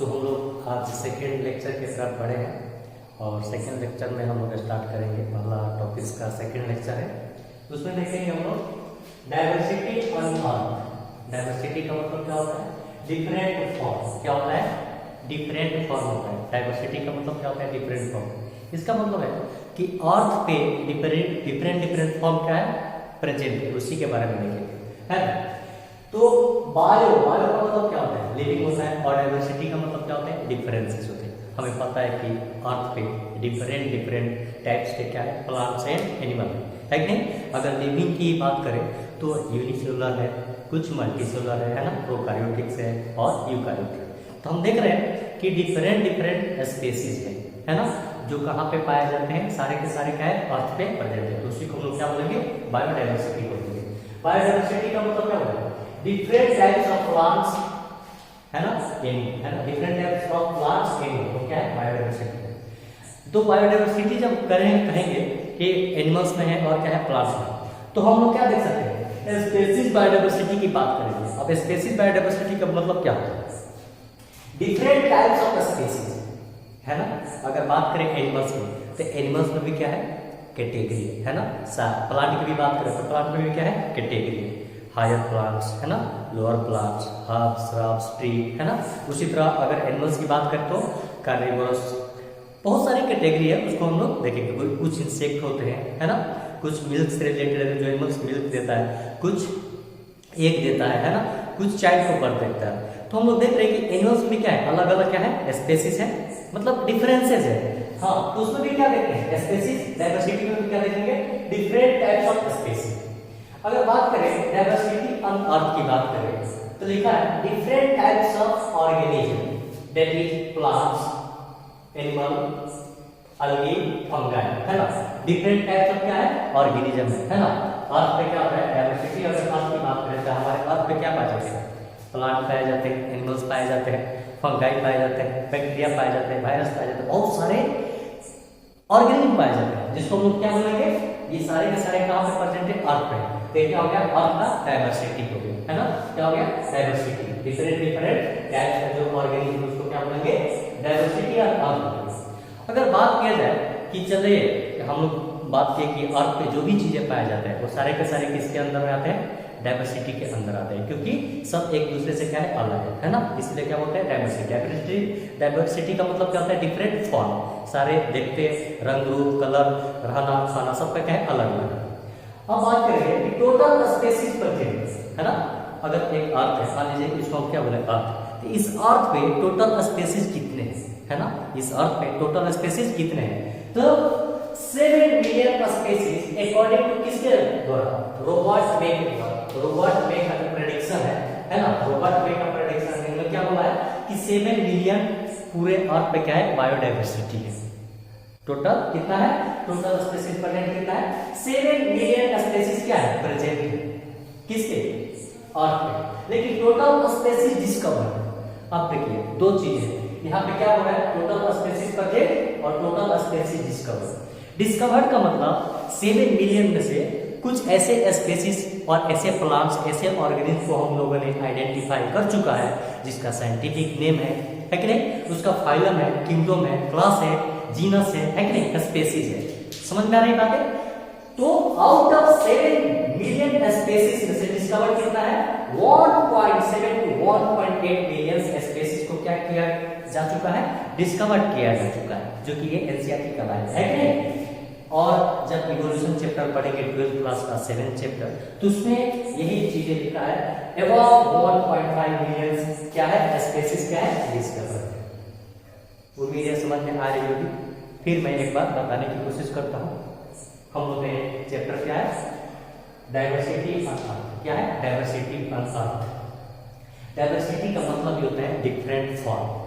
तो हम लोग आज सेकेंड लेक्चर की तरफ बढ़े हैं और सेकेंड लेक्चर में हम लोग स्टार्ट करेंगे। पहला टॉपिक का सेकेंड लेक्चर है, उसमें देखेंगे हम लोग डाइवर्सिटी ऑन अर्थ। डाइवर्सिटी का मतलब क्या होता है? Different form. क्या होता है? डिफरेंट फॉर्म होता है। डाइवर्सिटी का मतलब क्या होता है? Different form. इसका मतलब है कि अर्थ पे डिफरेंट फॉर्म क्या है? प्रेजेंट है, उसी के बारे में देखेंगे, है ना? तो बायो का मतलब क्या होता है? लिविंग होता है। और डाइवर्सिटी का मतलब क्या होता है? डिफरेंसेस होते हैं। हमें पता है कि अर्थ पे डिफरेंट टाइप्स के क्या है? प्लांट्स एंड एनिमल है कि नहीं? अगर लिविंग की बात करें तो यूनिसेलुलर है, कुछ मल्टीसेलुलर है ना, प्रोकैरियोटिक्स है और यूकैरियोटिक। तो हम देख रहे हैं कि डिफरेंट स्पेसीज है ना, जो कहाँ पे पाए जाते हैं? सारे के सारे क्या है? अर्थ पे प्रेजेंट है। तो उसी को हम लोग क्या बोलेंगे? बायोडाइवर्सिटी बोलेंगे। बायोडाइवर्सिटी का मतलब क्या होता है? डिफरेंट टाइप्स ऑफ प्लांट्स, है ना, एनिमल, है ना, different types of plants animal, तो क्या है? बायोडाइवर्सिटी। तो बायोडाइवर्सिटी जब कहेंगे कि एनिमल्स में है और क्या है? प्लांट्स में, तो हम लोग क्या देख सकते हैं? स्पेसीज बायोडाइवर्सिटी की बात करेंगे। अब स्पेसीज बायोडाइवर्सिटी का मतलब क्या होता है? डिफरेंट टाइप्स ऑफ स्पेसीज, है ना। अगर बात करें एनिमल्स की, तो एनिमल्स में भी क्या है? कैटेगरी है ना। प्लांट की भी बात करें तो प्लांट में भी क्या है? कैटेगरी है। हायर प्लांट्स, है ना, lower plants, herbs, shrubs, tree, है ना। उसी तरह अगर एनिमल्स की बात करें तो कार्निवोरस, बहुत सारी कैटेगरी है, उसको हम लोग देखेंगे। कुछ इंसेक्ट होते हैं, है ना, कुछ मिल्क से रिलेटेड है, जो एनिमल्स मिल्क देता है, कुछ एग देता है ना, कुछ चाइल्ड को बर्थ देता है। तो हम लोग देख रहे हैं कि एनिमल्स में क्या है? अलग अलग क्या है? स्पेसीज है, मतलब डिफरेंसेस है। हाँ, तो उसमें भी क्या देखते हैं? स्पेसीज। डाइवर्सिटी में भी क्या देखेंगे? Different types of species. अगर बात करें डाइवर्सिटी ऑन अर्थ की बात करें तो लिखा है different types of organism, that is plants, animal, algae, fungi, है ना। डिफरेंट टाइप्स ऑफ क्या है? ऑर्गेनिज्म है ना। अर्थ पे क्या होता है? डाइवर्सिटी। अगर अर्थ की बात करें तो हमारे अर्थ पे क्या पाए जाते हैं? प्लांट पाए जाते हैं, एनिमल्स पाए जाते हैं, फंगाई पाए जाते हैं, बैक्टीरिया पाए जाते हैं, वायरस पाए जाते हैं, बहुत सारे ऑर्गेनिज्म पाए जाते हैं, जिसको हम लोग क्या बोलेंगे? ये सारे के सारे कहां पे प्रेजेंट है? अर्थ पे। तो क्या हो गया? अर्थ का डाइवर्सिटी हो गया, है ना। क्या हो गया? डाइवर्सिटी। डिफरेंट टाइप्स का जो ऑर्गेनिज्म, उसको क्या बोलेंगे? Diversity on earth. अगर बात किया जाए कि चलिए हम लोग बात किए कि अर्थ पे जो भी चीजें पाए जाते हैं वो सारे के सारे किसके अंदर में आते हैं? डाइवर्सिटी के अंदर आते हैं, क्योंकि सब एक दूसरे से क्या है? अलग है ना। इसलिए क्या बोलते हैं? डाइवर्सिटी। डाइवर्सिटी का मतलब क्या होता है? Different form. सारे देखते रंग, रूप, कलर, रहना, खाना, सबका क्या है? अलग अलग। अब बात करेंगे कि टोटल स्पेसीज प्रेजेंट, है ना। अगर एक अर्थ है, मान लीजिए इसको हम क्या बोले? अर्थ। तो इस अर्थ पे टोटल स्पेसीज कितने हैं, है ना? इस अर्थ पे टोटल स्पेसीज कितने हैं? तो 7 मिलियन स्पेसीज अकॉर्डिंग टू किसके द्वारा? रॉबर्ट मे के द्वारा। रॉबर्ट मे का प्रेडिक्शन है ना। रॉबर्ट मे का प्रेडिक्शन है, क्या बोला है कि 7 मिलियन पूरे अर्थ पे क्या है? बायोडाइवर्सिटी है। टोटल कितना है? टोटल स्पेसीज प्रेजेंट कितना है? 7 मिलियन स्पेसीज क्या है? प्रेजेंट है किसके? अर्थ पे। लेकिन टोटल स्पेसीज डिस्कवर, अब देखिए दो चीजें यहाँ पे क्या हो रहा है? टोटल स्पेसीज प्रेजेंट और टोटल स्पेसीज डिस्कवर। डिस्कवर्ड का मतलब 7 मिलियन में से कुछ ऐसे स्पेसीज और ऐसे प्लांट्स, ऐसे ऑर्गेनिज्म को हम लोगों ने आइडेंटिफाई कर चुका है, जिसका साइंटिफिक नेम है कि नहीं? उसका फाइलम है, किंगडम है, क्लास है, जीनस है कि नहीं? स्पेसीज है। समझ में आ रही बात है? तो आउट ऑफ 7 मिलियन स्पेसीज में से डिस्कवर कितना है? 1.7 टू 1.8 मिलियन स्पेसीज को क्या किया जा चुका है? डिस्कवर किया जा चुका है, जो कि ये एनसीईआरटी का लाइन है कि नहीं? और जब इवोल्यूशन चैप्टर पढ़ेंगे 12th क्लास का 7th चैप्टर, तो उसमें यही चीजें लिखा है। अबव 1.5 मिलियन क्या है? स्पेसीज क्या है? डिस्कवर है। उम्मीद है समझ में आ रही होगी। फिर मैं एक बार बताने की कोशिश करता हूँ। हम लोग ने चैप्टर क्या है? Diversity on earth. क्या है? Diversity on earth. डाइवर्सिटी का मतलब ये होता है डिफरेंट फॉर्म।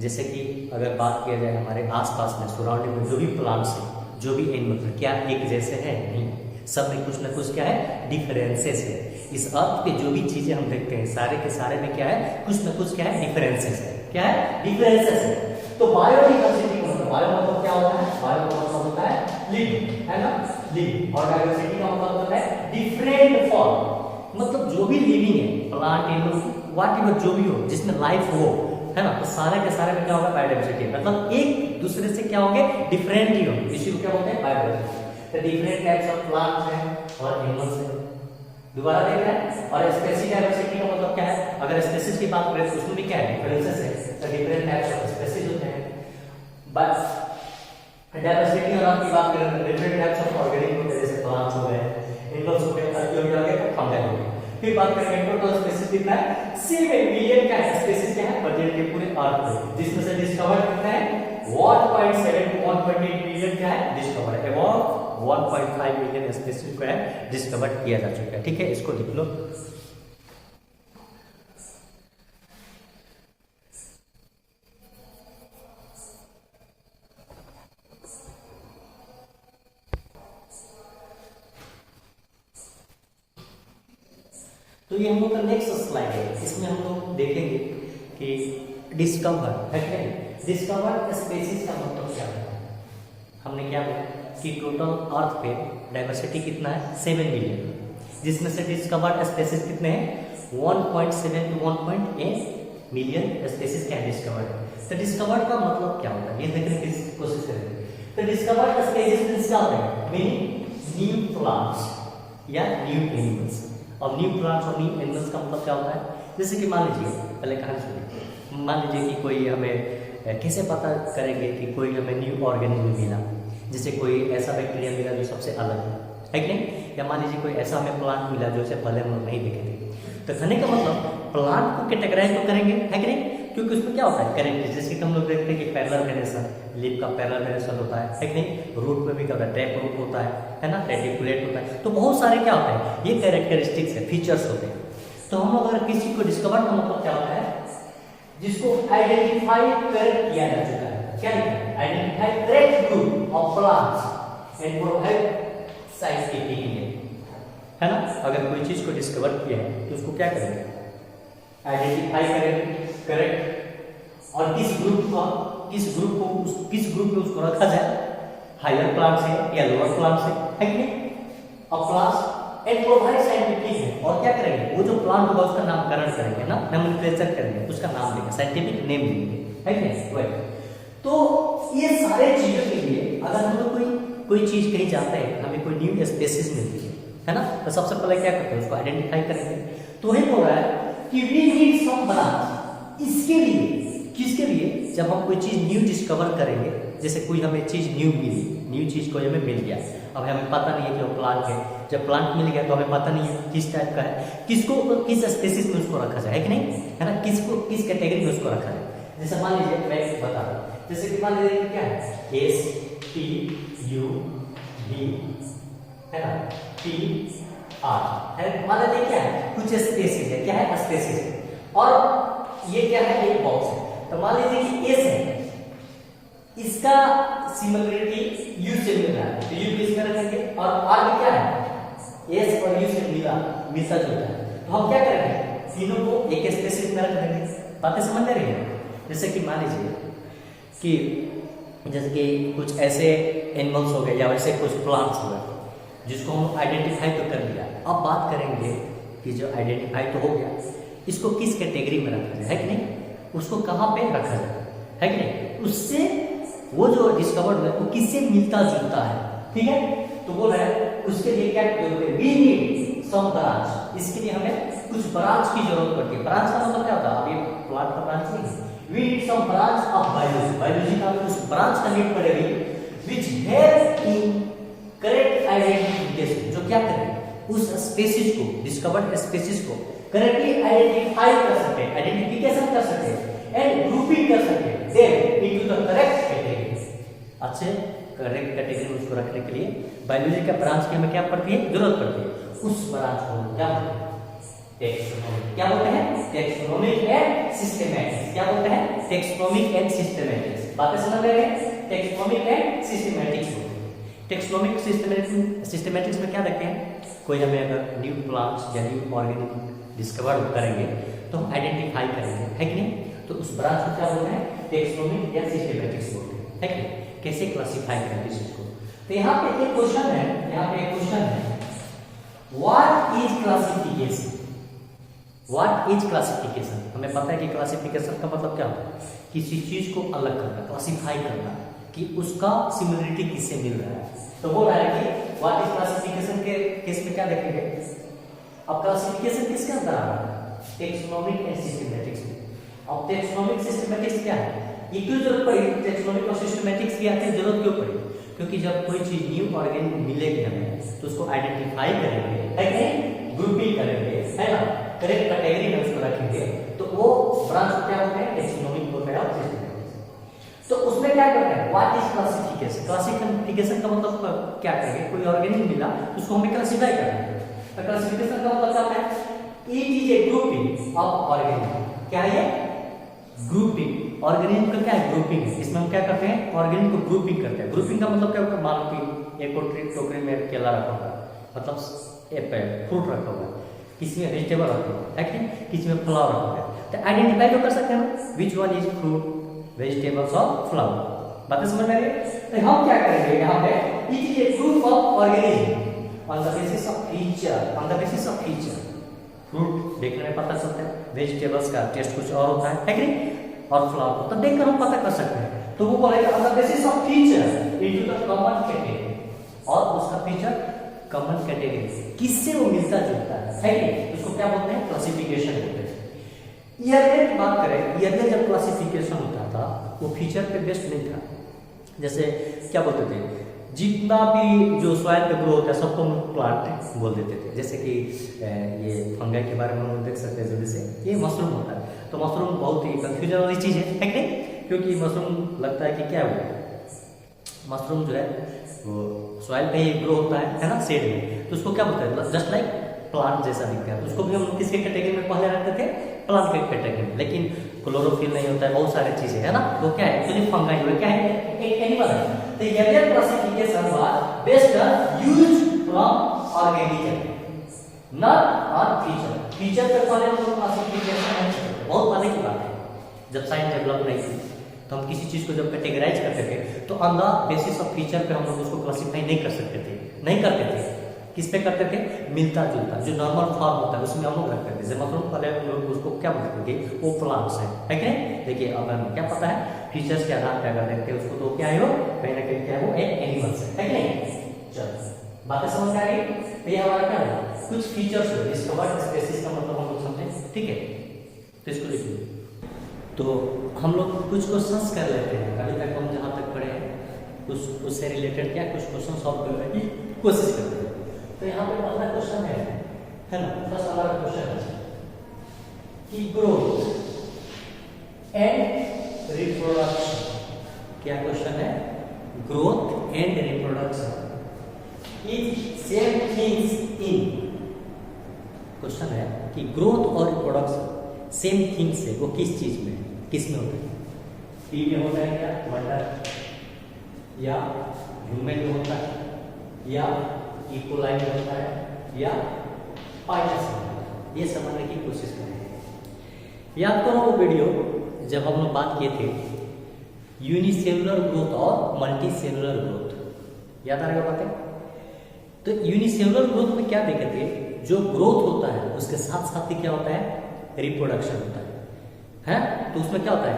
जैसे कि अगर बात किया जाए हमारे आसपास में, सराउंडिंग में जो भी प्लांट्स हैं, जो भी एनिमल है, क्या एक जैसे है? नहीं, सब में कुछ ना कुछ क्या है? डिफरेंसेस है। इस अर्थ पे जो भी चीजें हम देखते हैं, सारे के सारे में क्या है? कुछ ना कुछ क्या है? डिफरेंसेस है। क्या है? डिफरेंसेस है। तो बायोडाइवर्सिटी का मतलब, बायो मतलब क्या होता है? बायो का मतलब होता है लिविंग, है ना, लिविंग। और डाइवर्सिटी का मतलब होता है डिफरेंट फॉर्म, मतलब जो भी लिविंग है, प्लांट, एनिमल, व्हाटएवर जो भी हो, जिसमें लाइफ हो, है ना, तो सारे के सारे में क्या होगा, बायोडाइवर्सिटी, मतलब एक दूसरे से क्या होंगे, डिफरेंट ही होंगे, इसी को क्या बोलते हैं, बायोडाइवर्सिटी। तो डिफरेंट टाइप्स ऑफ प्लांट्स हैं और एनिमल्स हैं, दोबारा देख रहे हैं। और स्पेसीज डाइवर्सिटी का मतलब क्या है, अगर स्पेसीज की बात करें तो उसमें भी क्या है, डिफरेंसेस है, तो डिफरेंट टाइप्स ऑफ स्पेसीज होते हैं। बट डाइवर्सिटी और की बात करें तो डिफरेंट टाइप्स ऑफ ऑर्गेनिक होते हैं, जैसे प्लांट्स हो गए, एनिमल्स हो गए, आर्कियोलॉजी फंगस हो गए। फिर बात करेंगे टोटल स्पेसीज कितना है, 7 मिलियन का स्पेसीज क्या है बजट के पूरे अर्थ पे, जिसमें से डिस्कवर कितना है 1.7 to 1.8 मिलियन क्या है डिस्कवर है, अबाउट 1.5 मिलियन स्पेसीज को है डिस्कवर किया जा चुका है। ठीक है, इसको लिख लो। तो ये हम लोग का नेक्स्ट स्लाइड है, इसमें हम लोग देखेंगे कि डिस्कवर है क्या, डिस्कवर स्पेसीज का मतलब क्या है। हमने क्या बोला कि टोटल अर्थ पे डाइवर्सिटी कितना है 7 मिलियन, जिसमें से डिस्कवर्ड स्पेसीज कितने हैं 1.7 to 1.8 मिलियन स्पेसीज क्या डिस्कवर्ड है। तो डिस्कवर्ड का मतलब क्या होता है ये देखने की कोशिश करेंगे। तो डिस्कवर्ड स्पेसीज मींस क्या होता है, मीनिंग न्यू प्लांट्स या न्यू एनिमल्स। और न्यू प्लांट्स और न्यू एनिमल्स का मतलब क्या होता है, जैसे कि मान लीजिए, पहले कहानी सुनिए, मान लीजिए कि कोई हमें कैसे पता करेंगे कि कोई हमें न्यू ऑर्गेनिज्म मिला, जैसे कोई ऐसा बैक्टीरिया मिला जो सबसे अलग है कि नहीं, या मान लीजिए कोई ऐसा हमें प्लांट मिला जो से पहले हम लोग नहीं देखे थे। तो कहने का मतलब प्लांट को कैटेगराइज तो करेंगे है कि नहीं, क्योंकि उसमें क्या होता है कैरेक्टर, जैसे कि हम लोग देखते हैं कि पैरेलल वेरिएशन, लीफ का पैरेलल वेरिएशन होता है कि नहीं, रूट में भी क्या होता है ट्रैप रूट होता है ना, रेडिकुलेट होता है, तो बहुत सारे क्या होते हैं ये कैरेक्टरिस्टिक्स है, फीचर्स होते हैं। तो हम लोग अगर किसी को डिस्कवर का मतलब क्या होता है, जिसको आइडेंटिफाई कर किया जा चुका है, क्या लिखा है, identify correct group of plants and provide scientifically, है ना। अगर कोई चीज को डिस्कवर किया है तो उसको क्या करेंगे, आइडेंटिफाई करेंगे करेक्ट, और किस ग्रुप में उसको रखा जाए, हायर प्लांट से या लोअर प्लांट से है कि नहीं, अब प्लांट्स एंड प्रोवाइड साइंटिफिक है, और क्या करेंगे वो जो प्लांट होगा उसका नामकरण करेंगे ना, नोमेनक्लेचर करेंगे, उसका नाम देंगे, साइंटिफिक नेम देंगे है कि नहीं, राइट। तो ये सारे चीजों के लिए अगर हम लोग कोई चीज कहीं जाते हैं, हमें कोई न्यू स्पेसीज मिलती है ना, तो सबसे पहले क्या करते हैं उसको आइडेंटिफाई करेंगे। तो वही बोल रहा है कि वी नीड सम ब्रांच, इसके लिए किसके लिए, जब हम कोई चीज न्यू डिस्कवर करेंगे, जैसे कोई हमें चीज न्यू मिली, न्यू चीज को हमें मिल गया, अब हमें पता नहीं है कि वो प्लांट है, जब प्लांट मिल गया तो हमें पता नहीं है किस टाइप का है, किसको किस स्पेसीज में उसको रखा जाए है कि नहीं, है ना, किसको किस कैटेगरी में उसको रखा जाए। जैसे मान लीजिए मैं बता रहा हूँ, जैसे कि मान लीजिए क्या है STUV है ना TR है, मान लीजिए क्या है कुछ स्पेसीज है, क्या है स्पेसीज है, और ये क्या है एक बॉक्स है। तो मान लीजिए कि S है, इसका सिमिलरिटी U से मिल रहा है, तो U को इसमें रखेंगे, और R में क्या है S और U से मिलता जुलता है, तो हम क्या करेंगे तीनों को एक स्पेसीज में रख देंगे। बातें समझ में रही है। जैसे कि मान लीजिए कि जैसे कि कुछ ऐसे एनिमल्स हो गए या वैसे कुछ प्लांट्स हो गए जिसको हम आइडेंटिफाई तो कर लिया, अब बात करेंगे कि जो आइडेंटिफाई तो हो गया, इसको किस कैटेगरी में रखा जाए है कि नहीं, उसको कहाँ पे रखा जाए है कि नहीं, उससे वो जो डिस्कवर्ड है वो किससे मिलता जुलता है, ठीक है। तो बोल रहा है उसके लिए क्या करेंगे, वी नीड सम ब्रांच, इसके लिए हमें कुछ ब्रांच की जरूरत पड़ती है। ब्रांच का मतलब क्या होता है, अभी प्लांट का ब्रांच नहीं है, we need some branch of biology, biology का उस ब्रांच का नीड पड़ेगी which help in correct identification, जो क्या करें उस स्पेसीज को, डिस्कवर्ड स्पेसीज को करेक्टली आइडेंटिफाई कर सके, आइडेंटिफिकेशन कर सके एंड ग्रुपिंग कर सके then into the correct category, अच्छे करेक्ट कैटेगरी में उसको रखने के लिए बायोलॉजी का ब्रांच की हमें क्या पड़ती है, जरूरत पड़ती है। उस ब्रांच को क्या बोलते हैं, टेक्सोनोमिक, क्या बोलते हैं टेक्सोनोमिक एंड सिस्टेमैटिक्स, क्या बोलते हैं टेक्सोनोमिक एंड सिस्टेमैटिक्स। बातें समझ रहे हैं, taxonomic and systematics. Taxonomic systematics में क्या देखते हैं, कोई हमें अगर न्यू प्लांट्स या न्यू ऑर्गेनिज्म डिस्कवर करेंगे तो हम आइडेंटिफाई करेंगे है कि नहीं, तो उस ब्रांच को क्या बोलते हैं टेक्सोनोमिक या सिस्टेमैटिक्स बोलते हैं है कि नहीं, कैसे क्लासिफाई करेंगे इसको। तो यहाँ पे एक क्वेश्चन है, यहाँ पे एक क्वेश्चन है what is classification, what is classification? हमें पता है कि क्लासिफिकेशन का मतलब क्या होता है, किसी चीज को अलग करना, क्लासिफाई करना कि उसका सिमिलरिटी किससे मिल रहा है। तो बोल रहा है कि व्हाट इज क्लासिफिकेशन के केस में क्या देखेंगे, अब क्लासिफिकेशन किसके अंदर आ रहा है, टेक्सोनोमिक एंड सिस्टमैटिक्स में। अब टेक्सोनोमिक सिस्टमैटिक्स क्या है, ये क्यों जरूरत पड़ी टेक्सोनोमिक और सिस्टमैटिक्स की आखिर जरूरत क्यों पड़ी, क्योंकि जब कोई चीज न्यू ऑर्गेनिज्म मिलेगी हमें तो उसको आइडेंटिफाई करेंगे, है कि ग्रुपिंग करेंगे, है ना, करेक्ट कैटेगरी में उसको रखेंगे, तो वो ब्रांच क्या होते हैं, टेक्सोनोमिक होते हैं और सिस्टमैटिक्स। तो उसमें क्या करते हैं, व्हाट इज क्लासिफिकेशन? क्लासिफिकेशन का मतलब क्या करेंगे, कोई ऑर्गेनिज्म मिला उसको हमें क्लासिफाई करना है। तो क्लासिफिकेशन का मतलब क्या है, it is a grouping of organism. क्या है ये, ग्रुपिंग, ऑर्गेनिज्म का क्या है, ग्रुपिंग है। इसमें हम क्या करते हैं, ऑर्गेनिज्म को ग्रुपिंग करते हैं। ग्रुपिंग का मतलब क्या होगा, मान लो कि एक टोकरी में केला रखा होगा, मतलब एप्पल फ्रूट रखा होगा, किसी में वेजिटेबल रखा होगा, है कि किसी में फ्लावर रखा होगा, तो आइडेंटिफाई तो कर सकते हैं ना, विच वन इज फ्रूट, वेजिटेबल्स और फ्लावर। बातें समझ में आ रही है? तो हम क्या करेंगे यहाँ पे, it is a group of organism on the basis of feature, on the basis of feature. Fruit देखने में पता चलता है, वेजिटेबल्स का टेस्ट कुछ और होता है कि नहीं, और फ्लावर तो देखकर हम पता कर सकते हैं। तो वो बोलेगा on the basis of feature into the common category, और उसका फीचर कॉमन कैटेगरी किससे वो मिलता जुलता है कि उसको क्या बोलते हैं, क्लासिफिकेशन बोलते हैं। ईयरलियर की बात करें, ईयरलियर जब क्लासिफिकेशन होता था वो फीचर पे बेस्ड नहीं था। जैसे क्या बोलते थे, जितना भी जो सॉइल पे ग्रो होता है सबको हम प्लांट बोल देते थे। जैसे कि ये फंगाई के बारे में हम देख सकते हैं, जैसे ये मशरूम होता है, तो मशरूम बहुत ही कंफ्यूजन वाली चीज़ है कि नहीं, क्योंकि मशरूम लगता है कि क्या हुआ, मशरूम जो है वो सॉइल पे ही ग्रो होता है ना, शेड में, तो उसको क्या बोलते हैं, जस्ट लाइक प्लांट जैसा दिखता है। तो उसको भी हम किसके कैटेगरी में पहले रखते थे, प्लांट के कैटेगरी में। लेकिन क्लोरोफिल नहीं होता है, बहुत सारी चीजें है ना, तो क्या है एक्चुअली फंगाई हुआ क्या है, एक एनिमल है। तो earlier classification was based on use from organism not on feature. Feature पे पहले हम लोग क्लासिफिकेशन नहीं करते, बहुत पहले की बात है, जब साइंस डेवलप नहीं थी तो हम किसी चीज को जब कैटेगराइज करते थे तो on the basis of feature पे हम लोग उसको क्लासिफाई नहीं कर सकते थे, नहीं करते थे। किस पे करते थे, मिलता जुलता जो नॉर्मल फॉर्म होता है उसमें हम लोग रखते थे। जैसे मतलब पहले हम लोग उसको क्या बोलते थे, वो प्लांट्स है कि नहीं। देखिए अब हमें क्या पता है, फीचर्स के आधार पर अगर देखते हैं उसको तो क्या है, वो कहीं ना कहीं क्या है, वो एक एनिमल्स है कि नहीं। चलो बातें समझ में आ गई। तो ये हमारा क्या है, कुछ फीचर्स है डिस्कवर्ड स्पीशीज का मतलब हम लोग समझे, ठीक है। तो इसको लिखिए। तो हम लोग कुछ क्वेश्चंस कर लेते हैं, अभी तक हम जहाँ तक पढ़े हैं उससे रिलेटेड क्या कुछ क्वेश्चन सॉल्व करने की कोशिश करते हैं। तो यहाँ पे पहला क्वेश्चन है ना, फर्स्ट हमारा क्वेश्चन है कि ग्रोथ एंड रिप्रोडक्शन। क्या क्वेश्चन है, growth and reproduction is same things in. Question है कि ग्रोथ और रिप्रोडक्शन सेम थिंग्स है, वो किस चीज में, किस में होता है, पी में होता है क्या, मटर, या ह्यूमन में होता है, या इकोलाई में होता है, या पाइथस में होता है। ये समझने की कोशिश करेंगे। याद करो वो वीडियो जब हम लोग बात किए थे यूनिसेलुलर ग्रोथ और मल्टी सेलुलर ग्रोथ, याद आ रहा है बातें। तो यूनिसेलुलर ग्रोथ में क्या देखे थे, जो ग्रोथ होता है उसके साथ साथ ही क्या होता है, रिप्रोडक्शन होता है। तो उसमें क्या होता है,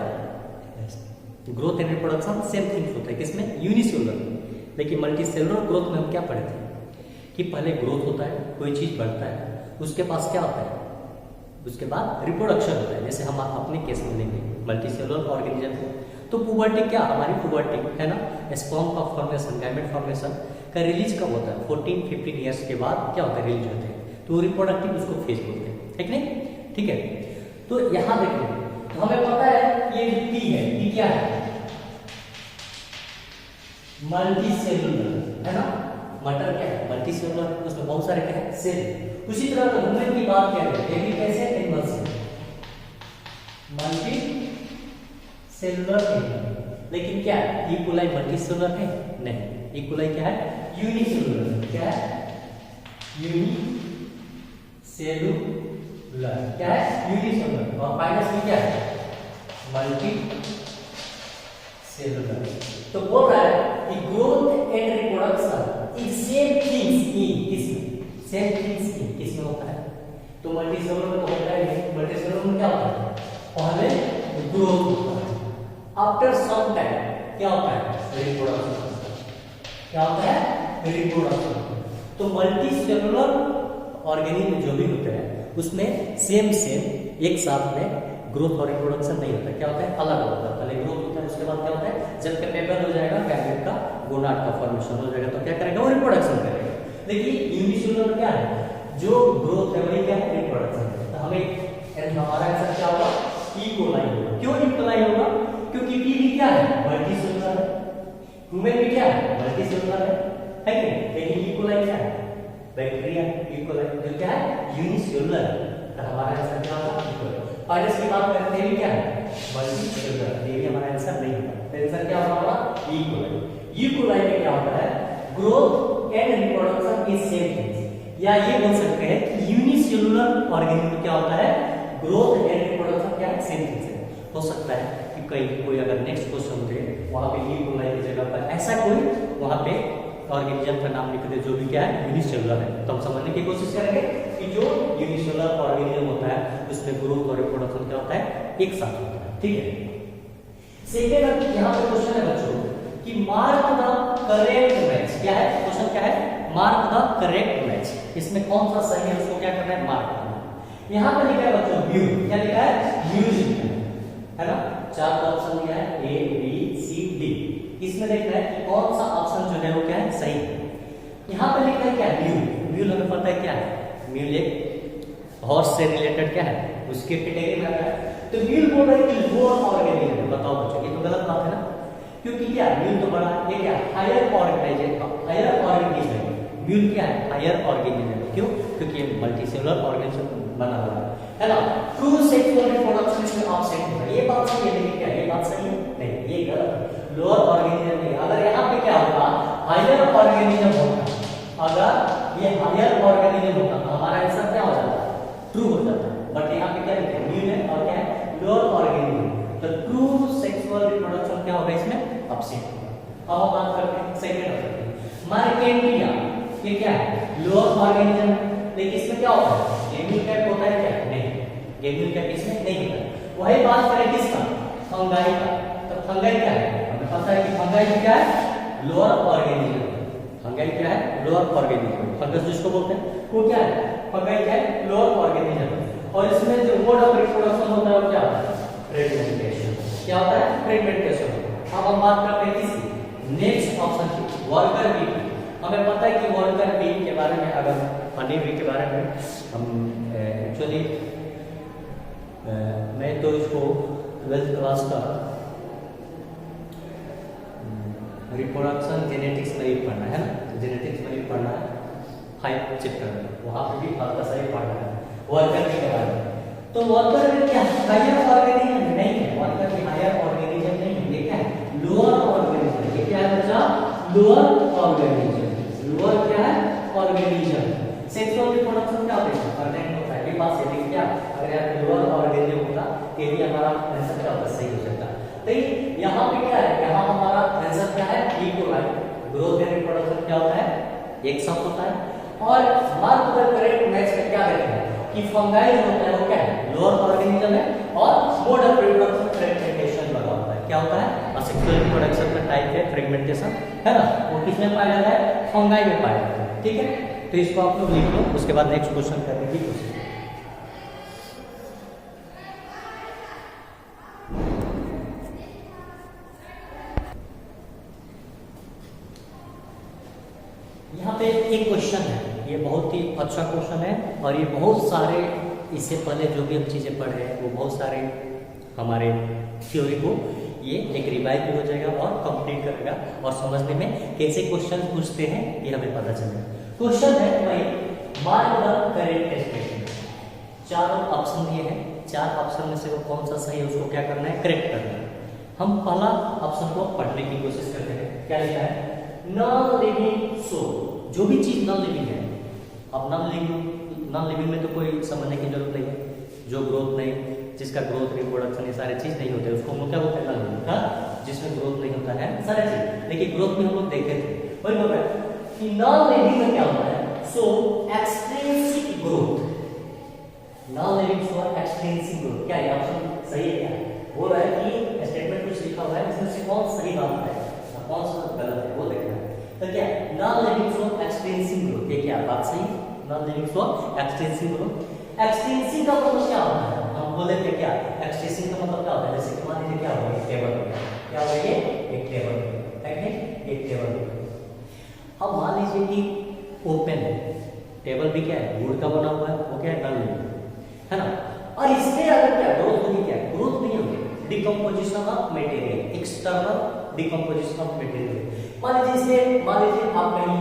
growth and reproduction same things होता है, किसमें, यूनिसेलुलर में। लेकिन मल्टी सेलुलर ग्रोथ में हम क्या पढ़े थे कि पहले ग्रोथ होता है, कोई चीज बढ़ता है, उसके पास क्या होता है, उसके बाद रिप्रोडक्शन होता है। जैसे हम अपने केस में लेंगे मल्टी सेलुलर ऑर्गेनिज्म है, तो पुबर्टी क्या, हमारी पुबर्टी है ना, स्पर्म का फॉर्मेशन, गैमेट फॉर्मेशन का रिलीज कब होता है, 14-15 ईयर्स के बाद क्या होता है, रिलीज होते हैं। तो रिप्रोडक्टिव उसको फेज बोलते हैं, ठीक नहीं, ठीक है। तो यहां देखिए, तो हमें पता है ये टी है, टी क्या है, मल्टी सेलुलर है ना, मटर क्या है, मल्टी सेलुलर, उसमें बहुत सारे क्या है, सेल। उसी तरह ह्यूमन की बात क्या है, ये भी कैसे, एनिमल्स है, मल्टी सेलुलर है। लेकिन क्या है, इकोलाई मल्टी सेलुलर है नहीं, इकोलाई क्या है, यूनिसेलुलर। क्या है, यूनिसेलुलर, क्या है, यूनिसेलुलर। और पाइथस में क्या है, मल्टी सेलुलर। तो बोल रहा है कि growth and reproduction is same things in, किसमें, सेम थिंग्स इन, किसमें होता है, तो मल्टीसेलुलर में तो होता है, मल्टीसेलुलर में क्या होता है, पहले ग्रोथ होता है, आफ्टर सम टाइम क्या होता है, रिप्रोडक्शन। क्या होता है, रिप्रोडक्शन। तो मल्टीसेलुलर ऑर्गेनिज्म जो भी होते हैं उसमें सेम एक साथ में ग्रोथ और रिप्रोडक्शन नहीं होता। क्या होता है, अलग अलग होता है। पहले ग्रोथ होता है, उसके बाद क्या होता है, जब कैपेबल हो जाएगा गैमेट का, गोनाड का फॉर्मेशन हो जाएगा, तो क्या करेगा, वो रिप्रोडक्शन करेगा। देखिए यूनिसेलुलर क्या है, जो ग्रोथ है वही क्या है, रिप्रोडक्शन है। तो हमें हमारा आंसर क्या होगा, ई कोलाई होगा। क्यों ई कोलाई होगा, क्योंकि पी भी क्या है, मल्टीसेलुलर है, ह्यूमन भी क्या है, मल्टीसेलुलर है कि नहीं। लेकिन ई कोलाई क्या है, बैक्टीरिया। ई कोलाई जो क्या है, यूनिसेलुलर है। तो हमारा आंसर क्या होगा, ई कोलाई। वायरस की बात करते हैं क्या है, मल्टीसेलुलर। ये भी हमारा आंसर नहीं होगा। तो आंसर क्या होगा, ई कोलाई। ई कोलाई में क्या होता है, growth and reproduction is same thing. या ये बोल सकते हैं कि यूनिसेलुलर ऑर्गेनिज्म क्या होता है, ग्रोथ एंड रिप्रोडक्शन क्या है, सेम थिंग है। हो सकता है कि कोई अगर नेक्स्ट क्वेश्चन दे वहां पे ई कोलाई की जगह पर ऐसा कोई वहां पे ऑर्गेनिज्म का नाम लिख दे जो भी क्या है, यूनिसेलुलर है, तो हम समझने की कोशिश करेंगे कि जो यूनिसेलुलर ऑर्गेनिज्म होता है उसमें ग्रोथ और रिप्रोडक्शन क्या होता है, एक साथ होता है। ठीक है। सेकेंड यहाँ पे क्वेश्चन है बच्चों कि मार्क द करेक्ट मैच। क्या है क्वेश्चन, क्या है, मार्क द करेक्ट मैच। इसमें कौन सा सही है उसको क्या करना है, मार्क करना। यहाँ पर लिखा है बच्चों म्यूल। क्या लिखा है, म्यूल है ना। चार ऑप्शन दिया है, ए बी सी डी। इसमें देखना है कि कौन सा ऑप्शन जो है वो क्या है, सही है। यहाँ पे लिखा है क्या, म्यूल। म्यूल हमें पता है क्या है, म्यूल एक हॉर्स से रिलेटेड क्या है, उसके कैटेगरी में आता है। तो म्यूल बोल रहा है कि लोअर ऑर्गेनिज्म। बताओ बच्चों, ये तो गलत बात है ना, क्योंकि क्या म्यूल तो बड़ा, ये क्या higher organisation, higher organism. Mule क्या है, हायर ऑर्गेनिज्म। क्यों, क्योंकि ये मल्टीसेलुलर ऑर्गेनिज्म बना हुआ है ना। ट्रू सेक्सुअल रिप्रोडक्शन इसमें ऑब्सेंट है। ये बात सही है, लेकिन क्या ये बात सही है, नहीं, ये गलत है। लोअर ऑर्गेनिज्म नहीं। अगर यहाँ पे क्या होगा, हायर ऑर्गेनिज्म होता, अगर ये हायर ऑर्गेनिज्म होता तो हमारा आंसर क्या हो जाता, ट्रू हो जाता। बट यहाँ पे क्या लिखा है, म्यूल है और क्या है, लोअर ऑर्गेनिज्म। तो ट्रू सेक्सुअल रिप्रोडक्शन क्या होगा, इसमें ऑब्सेंट होगा। अब हम बात करते हैं सेकंड मार्केंडिया। ये क्या है, लोअर ऑर्गेनिज्म, लेकिन इसमें क्या होता है, गेम्यूल कैप होता है क्या, नहीं, गेम्यूल कैप इसमें नहीं होता है। वही बात करें किसका, फंगाई का। तो फंगाई क्या है, हमें पता है कि फंगाई क्या है, लोअर ऑर्गेनिज्म। फंगाई क्या है, लोअर ऑर्गेनिज्म। फंगस जिसको बोलते हैं वो क्या है, फंगाई क्या है, लोअर ऑर्गेनिज्म। और इसमें जो मोड ऑफ रिप्रोडक्शन होता है वो क्या होता है, फ्रेगमेंटेशन। क्या होता है, फ्रेगमेंटेशन। अब हम बात करते हैं किसकी, नेक्स्ट ऑप्शन की, वर्कर बी। हमें पता है कि वर्कर बी के बारे में, अगर हनी बी के बारे में हम एक्चुअली मैं तो इसको 12th क्लास का रिप्रोडक्शन जेनेटिक्स में ही पढ़ना है ना, तो जेनेटिक्स में ही पढ़ना है 5 चैप्टर में, वहाँ पे भी हल्का सा ही पढ़ना है वर्कर बी के बारे में। तो वर्कर बी क्या हायर ऑर्गेनिज्म नहीं है, वर्कर बी हायर ऑर्गेनिज्म नहीं है, ये क्या है, लोअर ऑर्गेनिज्म। ये क्या है बच्चा, लोअर ऑर्गेनिज्म। लोअर क्या है, ऑर्गेनिज्म। सेक्सुअल रिप्रोडक्शन क्या होता है, परमानेंट होता है। ये बात से देखिए आप, अगर यहाँ लोअर ऑर्गेनिज्म होता ये भी हमारा आंसर क्या होता, सही हो सकता। तो यहाँ पे क्या है, यहाँ हमारा आंसर क्या है, E coli. Growth and reproduction क्या होता है, एक साथ होता है। और मार्क द करेक्ट मैच का क्या देखना है कि फंगाई जो होता है वो क्या है, लोअर ऑर्गेनिज्म है, और मोड ऑफ रिप्रोडक्शन फ्रेगमेंटेशन लगा होता है। क्या होता है, और सेक्सुअल रिप्रोडक्शन का टाइप है फ्रेगमेंटेशन, है ना, वो किसमें पाया जाता है, फंगाई में पाया जाता है। ठीक है, तो इसको आप लोग लिख लो, उसके बाद नेक्स्ट क्वेश्चन करने की कोशिश। यहाँ पे एक क्वेश्चन है, ये बहुत ही अच्छा क्वेश्चन है, और ये बहुत सारे इससे पहले जो भी हम चीज़ें पढ़े हैं वो बहुत सारे हमारे थ्योरी को ये एक रिवाइज भी हो जाएगा और कंप्लीट करेगा, और समझने में कैसे क्वेश्चन पूछते हैं ये हमें पता चलेगा। क्वेश्चन है भाई, मार्क द करेक्ट स्टेटमेंट। चारों ऑप्शन दिए हैं, चार ऑप्शन में से वो कौन सा सही है उसको क्या करना है, करेक्ट करना है। हम पहला ऑप्शन को पढ़ने की कोशिश करते हैं। क्या लिखा है, नॉन लिविंग सोल। जो भी चीज नॉन लिविंग है, अब नॉन लिविंग में तो कोई समझने की जरूरत नहीं है, जो ग्रोथ नहीं, जिसका ग्रोथ रिप्रोडक्शन ये सारे चीज नहीं होते उसको हम क्या बोलते हैं, नॉन लिविंग। जिसमें ग्रोथ नहीं होता है सारे चीज, लेकिन ग्रोथ भी हम लोग देखे थे। वही बोल रहा है कि नॉन लिविंग में क्या होता है, सो एक्सट्रिंसिक ग्रोथ, एक्सटेंसिव ग्रोथ। क्या ये ऑप्शन सही है? क्या बोल रहा है कि स्टेटमेंट कुछ लिखा हुआ है, इसमें से कौन सही बात है और कौन सा गलत है वो देखना है। तो क्या non living flow extensive growth, ये क्या बात सही? Non living flow extensive growth. Extensive का मतलब क्या होता है? हम बोले थे क्या एक्सटेंसिव का मतलब क्या होता है? जैसे कि मान लीजिए क्या होगा, एक टेबल हो गया, क्या होगा ये एक टेबल है कि नहीं, एक टेबल हो गया। अब मान लीजिए कि ओपन है टेबल, भी क्या है वुड का बना हुआ है, वो क्या है नॉन लिविंग है ना। और इसमें अगर क्या ग्रोथ होगी, क्या ग्रोथ नहीं होगी, decomposition of material, external decomposition of material. मान लीजिए इसमें, मान लीजिए आप कहीं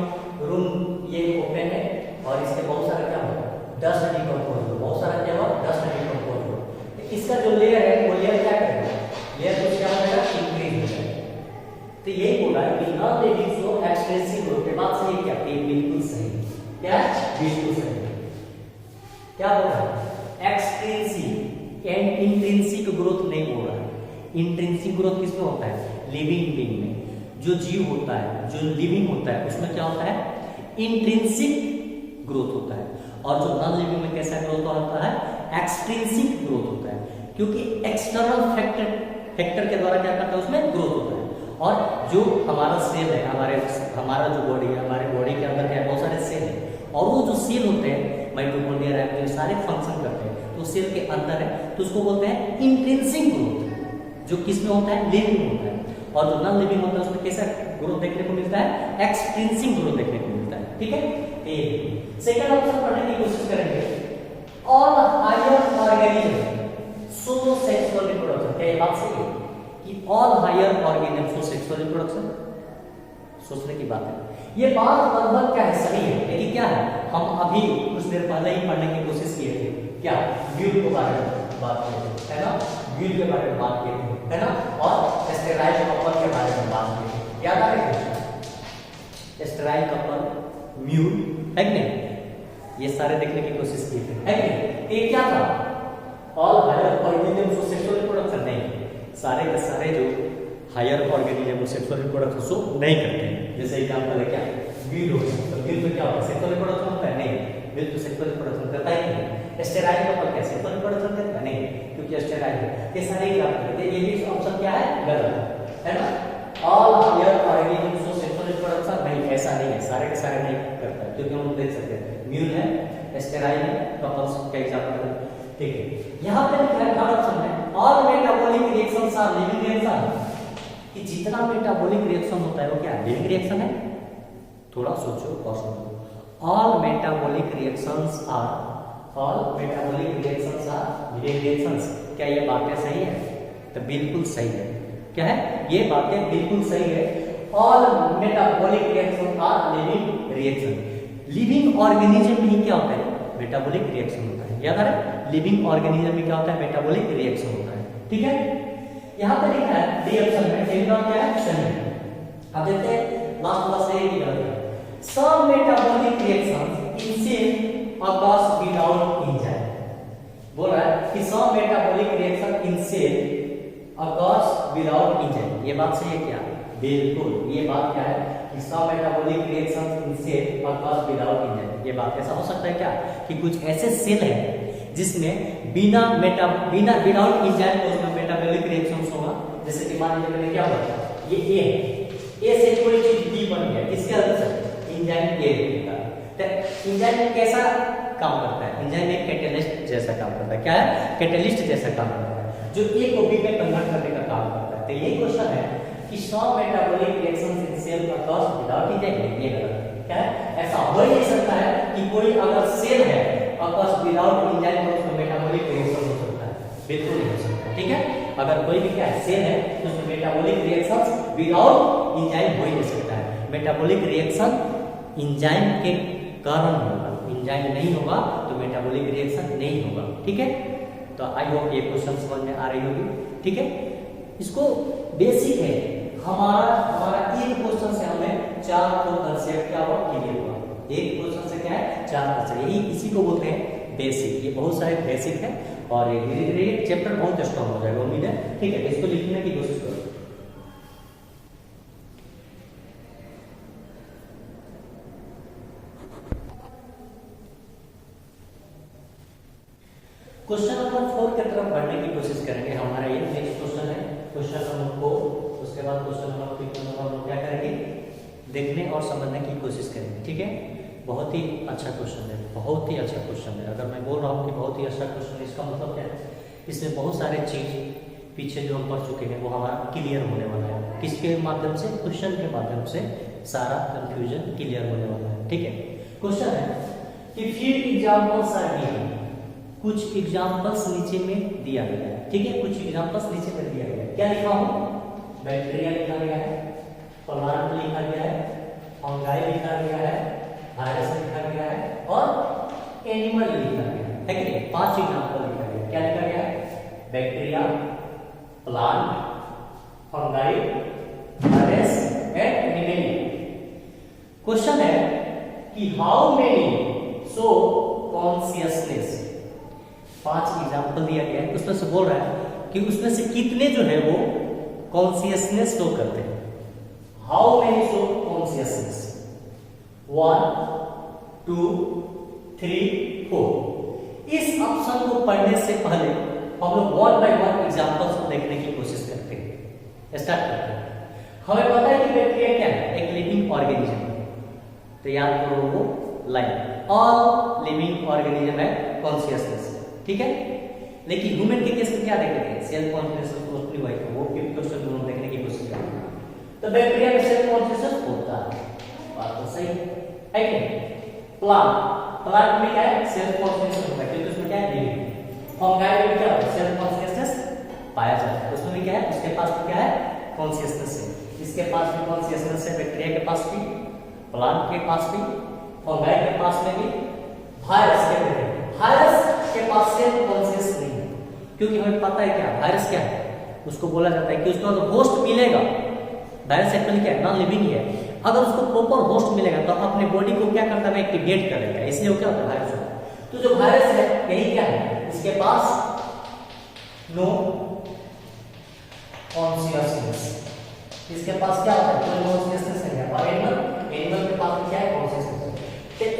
रूम ये ओपन है और इसके बहुत सारा क्या होगा डस्ट डिकम्पोज हो, बहुत सारा क्या होगा डस्ट डिकम्पोज हो, तो इसका जो लेयर है वो लेयर क्या करेगा, लेयर तो क्या हो जाएगा इंक्रीज हो जाएगा। तो यही बोला है कि non living flow extensive growth के बाद सही क्या, ये बिल्कुल सही, क्या बिल्कुल सही। क्या बोल रहा है एक्सटेंसिव एंड इंट्रिंसिक ग्रोथ नहीं बोल रहा है। इंट्रिंसिक ग्रोथ किसमें होता है, लिविंग बीइंग में, जो जीव होता है जो लिविंग होता है उसमें क्या होता है इंट्रिंसिक ग्रोथ होता है, और जो नॉन लिविंग में कैसा ग्रोथ होता है एक्सट्रिंसिक ग्रोथ होता है, क्योंकि एक्सटर्नल फैक्टर के द्वारा क्या करता है उसमें ग्रोथ होता है। और जो हमारा सेल है, हमारा जो बॉडी है, हमारे बॉडी के अंदर क्या बहुत सारे सेल है, और वो जो सेल होते हैं माइटोकॉन्ड्रिया है, सारे फंक्शन करते हैं, तो सेल के अंदर है तो उसको बोलते हैं इंट्रिंसिक ग्रोथ, जो किसमें होता है लिविंग होता है। और जो नॉन लिविंग होता है उसमें कैसा ग्रोथ देखने को मिलता है एक्सट्रिंसिक ग्रोथ देखने को मिलता है। ठीक है, सेकंड ऑप्शन पढ़ने की कोशिश करेंगे। All higher organism show sexual reproduction, क्या ये बात सही है कि all higher organism show sexual reproduction? सोचने की बात है, ये बात लगभग क्या है सही है, लेकिन क्या है हम अभी कुछ देर पहले ही पढ़ने की कोशिश किए थे, क्या व्यूल के बारे में बात किए थे है ना, व्यूल के बारे में बात किए थे है ना, और स्टेराइल कपल के बारे में बात की थी, याद आ रही है स्टेराइल कपल म्यूल है कि नहीं, ये सारे देखने की कोशिश की थी है कि नहीं। ये क्या था all higher organism show sexual reproduction? नहीं, सारे के सारे जो higher organism sexual reproduction show नहीं करते हैं। जैसे एग्जांपल है क्या व्यूल हो गया, तो व्यूल में क्या होता है सेक्सुअल रिप्रोडक्शन होता है? नहीं, व्यूल तो सेक्सुअल रिप्रोडक्शन करता ही नहीं। स्टेराइल कपल क्या सेक्सुअल रिप्रोडक्शन करता है? नहीं, क्योंकि स्टेराइल है। ये सारे एग्जांपल है, ये भी ऑप्शन क्या है गलत है ना। All higher organism show sexual reproduction? नहीं, ऐसा नहीं है, सारे के सारे नहीं करता है, क्योंकि हम देख सकते हैं म्यूल है स्टेराइल है कपल्स का एग्जांपल है। ठीक है, यहाँ पे लिखा है थर्ड ऑप्शन में all metabolic reactions are living reaction, कि जितना मेटाबॉलिक रिएक्शन होता है वो क्या लिविंग रिएक्शन है? थोड़ा सोचो और समझो। All metabolic reactions are living reactions, क्या ये बातें सही है? तो बिल्कुल सही है। क्या है ये बातें बिल्कुल सही है। All metabolic reaction are living reaction, living organism में क्या होता है मेटाबॉलिक रिएक्शन होता है, याद आ रहा है लिविंग ऑर्गेनिज्म में क्या होता है मेटाबॉलिक रिएक्शन होता है। ठीक है, यहाँ पे लिखा है डी ऑप्शन में सही जवाब क्या है सही। अब देखते हैं लास्ट वाला सही है गलत है। Some metabolic reactions in cell occurs without enzyme, बोल रहा है कि some metabolic reaction in cell occurs without enzyme, ये बात सही है क्या? बिल्कुल, ये बात क्या है कि some metabolic reactions in cell occurs without enzyme, ये बात ऐसा हो सकता है क्या कि कुछ ऐसे सेल है जिसमें बिना विदाउट एंजाइम उसमें मेटाबॉलिक रिएक्शंस होगा। जैसे कि मान लीजिए मैंने क्या बोला ये ए है, ए से कोई चीज बी बन गया, इसके अंदर से एंजाइम ए होता है। तो एंजाइम कैसा काम करता है? एंजाइम एक कैटलिस्ट जैसा काम करता है। क्या है? कैटलिस्ट जैसा काम करता है, जो ए को बी में कन्वर्ट करने का काम करता है। तो यही क्वेश्चन है कि some metabolic reactions in cell occurs without enzyme, ये गलत है। क्या है? ऐसा हो ही नहीं सकता है कि कोई अगर सेल है अकर्स विदाउट एंजाइम तो उसमें मेटाबॉलिक रिएक्शन हो सकता है, बिल्कुल नहीं हो सकता। ठीक है, अगर कोई भी क्या है सेल है तो उसमें मेटाबॉलिक रिएक्शंस विदाउट एंजाइम हो ही नहीं सकता है। मेटाबॉलिक रिएक्शन एंजाइम के कारण होगा, एंजाइम नहीं होगा तो मेटाबॉलिक रिएक्शन नहीं होगा। ठीक है, तो आई होप ये क्वेश्चन समझ में आ रही होगी। ठीक है, इसको बेसिक है हमारा एक क्वेश्चन से हमें 4 कंसेप्ट क्या हुआ क्लियर हुआ। एक क्वेश्चन से क्या है 4 कंसेप्ट, यही इसी को बोलते हैं बेसिक। ये बहुत सारे बेसिक है और ये धीरे धीरे चैप्टर बहुत स्ट्रॉन्ग हो जाएगा, उम्मीद है। ठीक है, इसको लिखने की कोशिश करो। क्वेश्चन नंबर 4 की तरफ बढ़ने की कोशिश करेंगे। हमारा ये नेक्स्ट क्वेश्चन है, क्वेश्चन नंबर 4। उसके बाद क्वेश्चन नंबर 3 में हम लोग क्या करेंगे, देखने और समझने की कोशिश करेंगे। ठीक है, बहुत ही अच्छा क्वेश्चन है, बहुत ही अच्छा क्वेश्चन है। अगर मैं बोल रहा हूँ कि बहुत ही अच्छा क्वेश्चन है, इसका मतलब क्या है, इसमें बहुत सारे चीज पीछे जो हम पढ़ चुके हैं वो हमारा क्लियर होने वाला है। किसके माध्यम से, क्वेश्चन के माध्यम से सारा कंफ्यूजन क्लियर होने वाला है। ठीक है, क्वेश्चन है कि फिर एग्जांपल्स आर गिवन, कुछ एग्जांपल्स नीचे में दिया गया है। ठीक है, कुछ एग्जांपल्स नीचे में दिया गया है। क्या लिखा हो, बैक्टीरिया लिखा गया है, प्लांट लिखा गया है, फंगाई लिखा गया है, वायरस लिखा गया है और एनिमल लिखा गया है। कि नहीं, 5 एग्जांपल लिखा गया है। क्या लिखा गया है, bacteria, plant, fungi, virus and animal. Question है कि how many show consciousness. 5 example दिया गया है, उसमें से बोल रहा है कि उसमें से कितने जो है वो कॉन्शियसनेस शो करते हैं। How many show consciousness, 1 2 3 4। इस ऑप्शन को पढ़ने से पहले हम लोग 1 बाय 1 एग्जांपल्स को देखने की कोशिश करते हैं। स्टार्ट करते हैं। हमें पता है कि बैक्टीरिया क्या है, एक लिविंग ऑर्गेनिज्म। तो याद करो वो लाइन, ऑल लिविंग ऑर्गेनिज्म है कॉन्शियसनेस। ठीक है, लेकिन ह्यूमन के केस में क्या देखते हैं, सेल्फ कॉन्शियसनेस मोस्टली हुआ है। वो क्वेश्चन को हम देखने की कोशिश करेंगे। तो बैक्टीरिया में सेल्फ कॉन्शियसनेस होता है, बात तो सही है कि नहीं। प्लांट में क्या है, सेल्फ कॉन्शियसनेस होता है क्योंकि उसमें क्या है, लिविंग। फंगाई में क्या है, सेल्फ कॉन्शियसनेस पाया जाता है, उसमें भी क्या है, उसके पास भी क्या है, कॉन्शियसनेस है। इसके पास भी कॉन्शियसनेस है, बैक्टीरिया के पास भी, प्लांट के पास भी, फंगाई के पास में भी, वायरस के पास सेल्फ कॉन्शियस नहीं है। क्योंकि हमें पता है क्या वायरस क्या है, उसको बोला जाता है कि उसको अगर होस्ट मिलेगा, वायरस एक्चुअली क्या है, नॉन लिविंग है। अगर उसको प्रॉपर होस्ट मिलेगा तो अपने बॉडी को क्या करता है, एक्टिवेट करेगा, इसलिए वो क्या होता है, वायरस होता है। तो जो वायरस है यही क्या है, इसके पास नो कॉन्शियसनेस, इसके पास क्या होता है, कोई कॉन्शियसनेस नहीं है। और एनिमल के पास क्या है, कॉन्शियसनेस।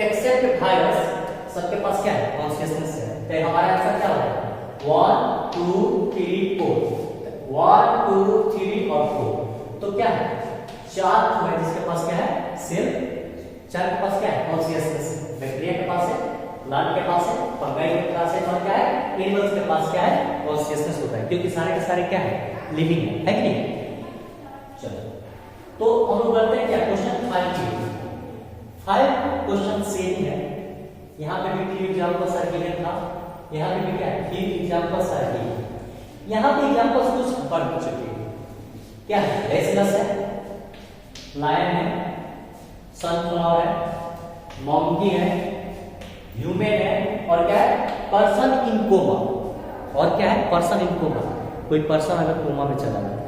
एक्सेप्ट वायरस सबके पास क्या है, कॉन्शियसनेस है। तो हमारा आंसर क्या होगा, 1 2 3 4, 1 2 3 और 4। तो क्या है, 4 है जिसके पास क्या है, सेल्फ। 4 के पास क्या है, कॉन्शियसनेस। बैक्टीरिया के पास है, प्लांट के पास है, फंगाई के पास है, और क्या है, एनिमल्स के पास क्या है, कॉन्शियसनेस होता है। क्योंकि सारे के सारे क्या है, लिविंग है कि नहीं। चलो तो हम लोग करते हैं क्या, क्वेश्चन 5 की 5 क्वेश्चन सेम है। यहाँ पे भी 3 एग्जांपल्स आर गिवन था, यहाँ पे भी क्या है, 3 एग्जांपल्स आर गिवन। यहाँ पे एग्जांपल्स कुछ बढ़ चुके हैं। क्या है, रेसलस है, लायन है, सनफ्लावर है, मंकी है, ह्यूमन है, और क्या है, पर्सन इन कोमा। और क्या है, पर्सन इन कोमा, कोई पर्सन अगर कोमा में चला जाता है,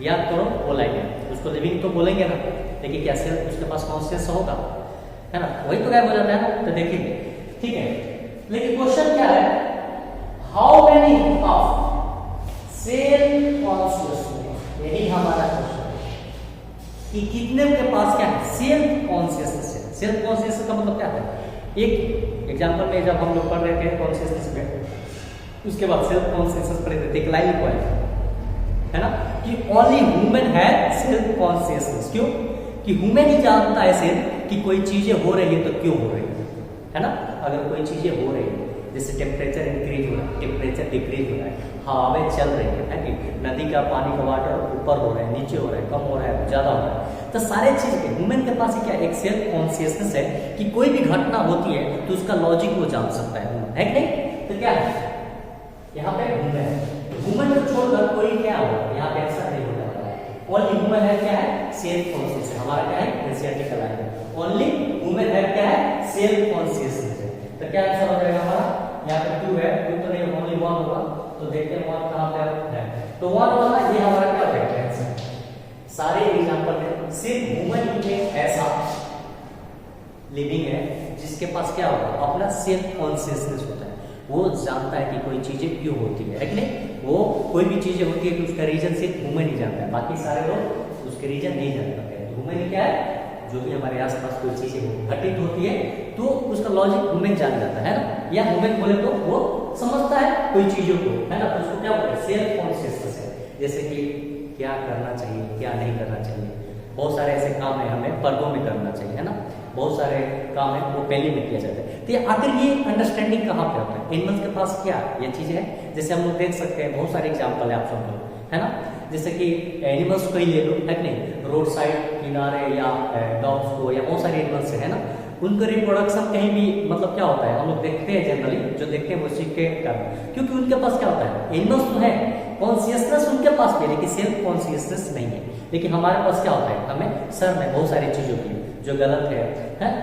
याद करो वो लाइन है। उसको लिविंग तो बोलेंगे ना, लेकिन कैसे उसके पास कॉन्शियस होगा, है ना, वही तो गायब हो जाता है ना। तो देखिए, ठीक है, लेकिन क्वेश्चन क्या है, how many of self consciousness, यही हमारा क्वेश्चन है कि कितने के पास क्या है, सेल्फ कॉन्शियसनेस है। सेल्फ कॉन्शियसनेस का मतलब क्या है, एक एग्जांपल में जब हम लोग पढ़ रहे थे कॉन्शियसनेस में, उसके बाद सेल्फ कॉन्शियसनेस पढ़ रहे थे, एक लाइन लिखा है ना, कि ओनली ह्यूमन है सेल्फ कॉन्शियसनेस। क्यों, कि ह्यूमन ही जानता है सिर्फ कि कोई चीजें हो रही है तो क्यों हो रही है ना। अगर कोई चीजें हो रही है, जैसे टेम्परेचर इंक्रीज हो रहा है, टेम्परेचर डिक्रीज हो रहा है, हवाएं चल रही है कि नदी का पानी का वाटर ऊपर हो रहा है, नीचे हो रहा है, कम हो रहा है, ज्यादा हो रहा है, तो सारे चीज के ह्यूमन के पास क्या एक सेल्फ कॉन्शियसनेस है कि कोई भी घटना होती है तो उसका लॉजिक वो जान सकता है कि नहीं। तो क्या है, यहाँ पे ह्यूमन को छोड़कर कोई क्या हो, यहाँ पे ऐसा नहीं होता है। ओनली ह्यूमन है क्या है, सेल्फ कॉन्शियस। हमारा क्या है, एनसीईआरटी का लाइन है, ओनली ह्यूमन है क्या है, सेल्फ कॉन्शियसनेस है। तो क्या आंसर हो जाएगा हमारा, यहाँ पे 2 है, 2 तो नहीं, ओनली 1 होगा। तो देखते हैं 1 कहाँ पे है, तो 1 वाला ये हमारा क्या होगा, आंसर। सारे एग्जांपल में सिर्फ ह्यूमन ही ऐसा लिविंग है जिसके पास क्या होगा, अपना सेल्फ कॉन्शियसनेस होता है। वो जानता है कि कोई चीजें क्यों होती है कि नहीं। वो कोई भी चीजें होती है तो उसका रीजन सिर्फ ह्यूमन ही जानता है, बाकी सारे लोग उसके रीजन नहीं जान पाते हैं। ह्यूमन ही क्या है, जो भी हमारे आसपास कोई चीजें घटित होती है तो उसका लॉजिक ह्यूमन जान जाता है ना, या ह्यूमन बोले तो वो समझता है कोई चीजों को, है ना। तो उसको क्या बोलते हैं, सेल्फ कॉन्शियसनेस है। जैसे कि क्या करना चाहिए, क्या नहीं करना चाहिए। बहुत सारे ऐसे काम है हमें पर्दों में करना चाहिए, है ना। बहुत सारे काम है वो पहले में किया जाता है। तो आखिर ये अंडरस्टैंडिंग कहाँ पे होता है, एनिमल्स के पास क्या ये चीजें है। जैसे हम लोग देख सकते हैं बहुत सारे एग्जाम्पल है आप सब लोग, है ना। जैसे कि एनिमल्स को ही ले लो, है कि नहीं, रोड साइड किनारे या डॉग्स को या बहुत सारे एनिमल्स है ना, उनका रिप्रोडक्शन कहीं भी मतलब क्या होता है, हम लोग देखते हैं जनरली जो देखते हैं वो सीख के कारण, क्योंकि उनके पास क्या होता है, एनिमल्स तो है, कॉन्शियसनेस उनके पास भी है लेकिन सेल्फ कॉन्शियसनेस नहीं है। लेकिन हमारे पास क्या होता है, हमें सर में बहुत सारी चीजों की जो गलत है,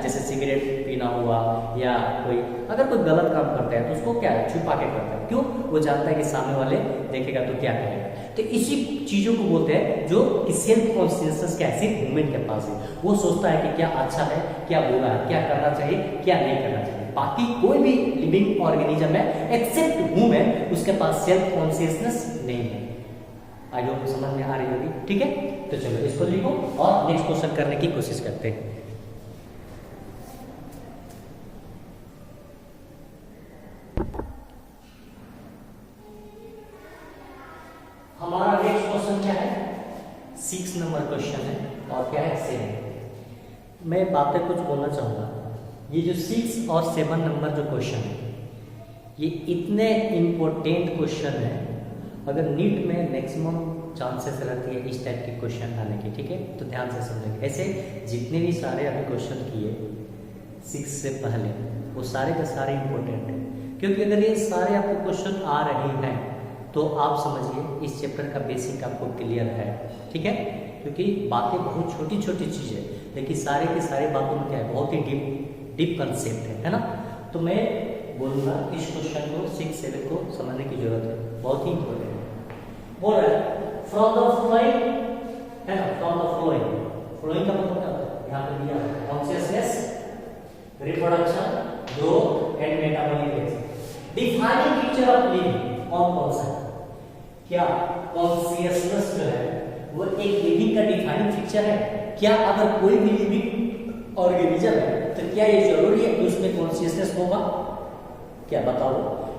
जैसे सिगरेट पीना हुआ या कोई अगर कोई गलत काम करता है तो उसको क्या है छुपा के करता है, क्यों, वो जानता है कि सामने वाले देखेगा तो क्या कहेगा। तो इसी चीजों को बोलते हैं जो कि सेल्फ कॉन्शियसनेस क्या है, सिर्फ ह्यूमन के पास है। वो सोचता है कि क्या अच्छा है, क्या बुरा है, क्या करना चाहिए, क्या नहीं करना चाहिए। बाकी कोई भी लिविंग ऑर्गेनिज्म है एक्सेप्ट ह्यूमन, उसके पास सेल्फ कॉन्शियसनेस नहीं है। आई होप समझ में आ रही होगी, ठीक है। तो चलो इसको लिखो और नेक्स्ट क्वेश्चन करने की कोशिश करते हैं। हमारा नेक्स्ट क्वेश्चन क्या है, 6 नंबर क्वेश्चन है और क्या है 7। मैं बातें कुछ बोलना चाहूँगा, ये जो 6 और 7 नंबर जो क्वेश्चन है ये इतने इम्पोर्टेंट क्वेश्चन है, अगर नीट में मैक्सिमम चांसेस रहती है इस टाइप के क्वेश्चन आने की, ठीक है। तो ध्यान से समझेंगे। ऐसे जितने भी सारे अभी क्वेश्चन किए 6 से पहले वो सारे के सारे इम्पोर्टेंट है, क्योंकि अगर ये सारे आपको क्वेश्चन आ रहे हैं तो आप समझिए इस चैप्टर का बेसिक आपको क्लियर है, ठीक है। क्योंकि बातें बहुत छोटी छोटी चीज़ है लेकिन सारे के सारे बातों में क्या है, बहुत ही डीप कंसेप्ट है ना। तो मैं बोलूँगा इस क्वेश्चन को 6 7 को समझने की जरूरत है, बहुत ही इंपॉर्टेंट है। बोल रहा है फ्रॉम द फ्लोइंग, है ना, फ्रॉम द फ्लोइंग। फ्लोइंग का मतलब क्या होता है, यहाँ पे दिया है consciousness, reproduction, growth and metabolic reaction. Defining feature of living कौन सा है, क्या कॉन्शियसनेस जो है वो एक लिविंग का डिफाइनिंग फीचर है। क्या अगर कोई भी लिविंग ऑर्गेनिज्म है तो क्या ये जरूरी है कि उसमें कॉन्शियसनेस होगा, क्या बताओ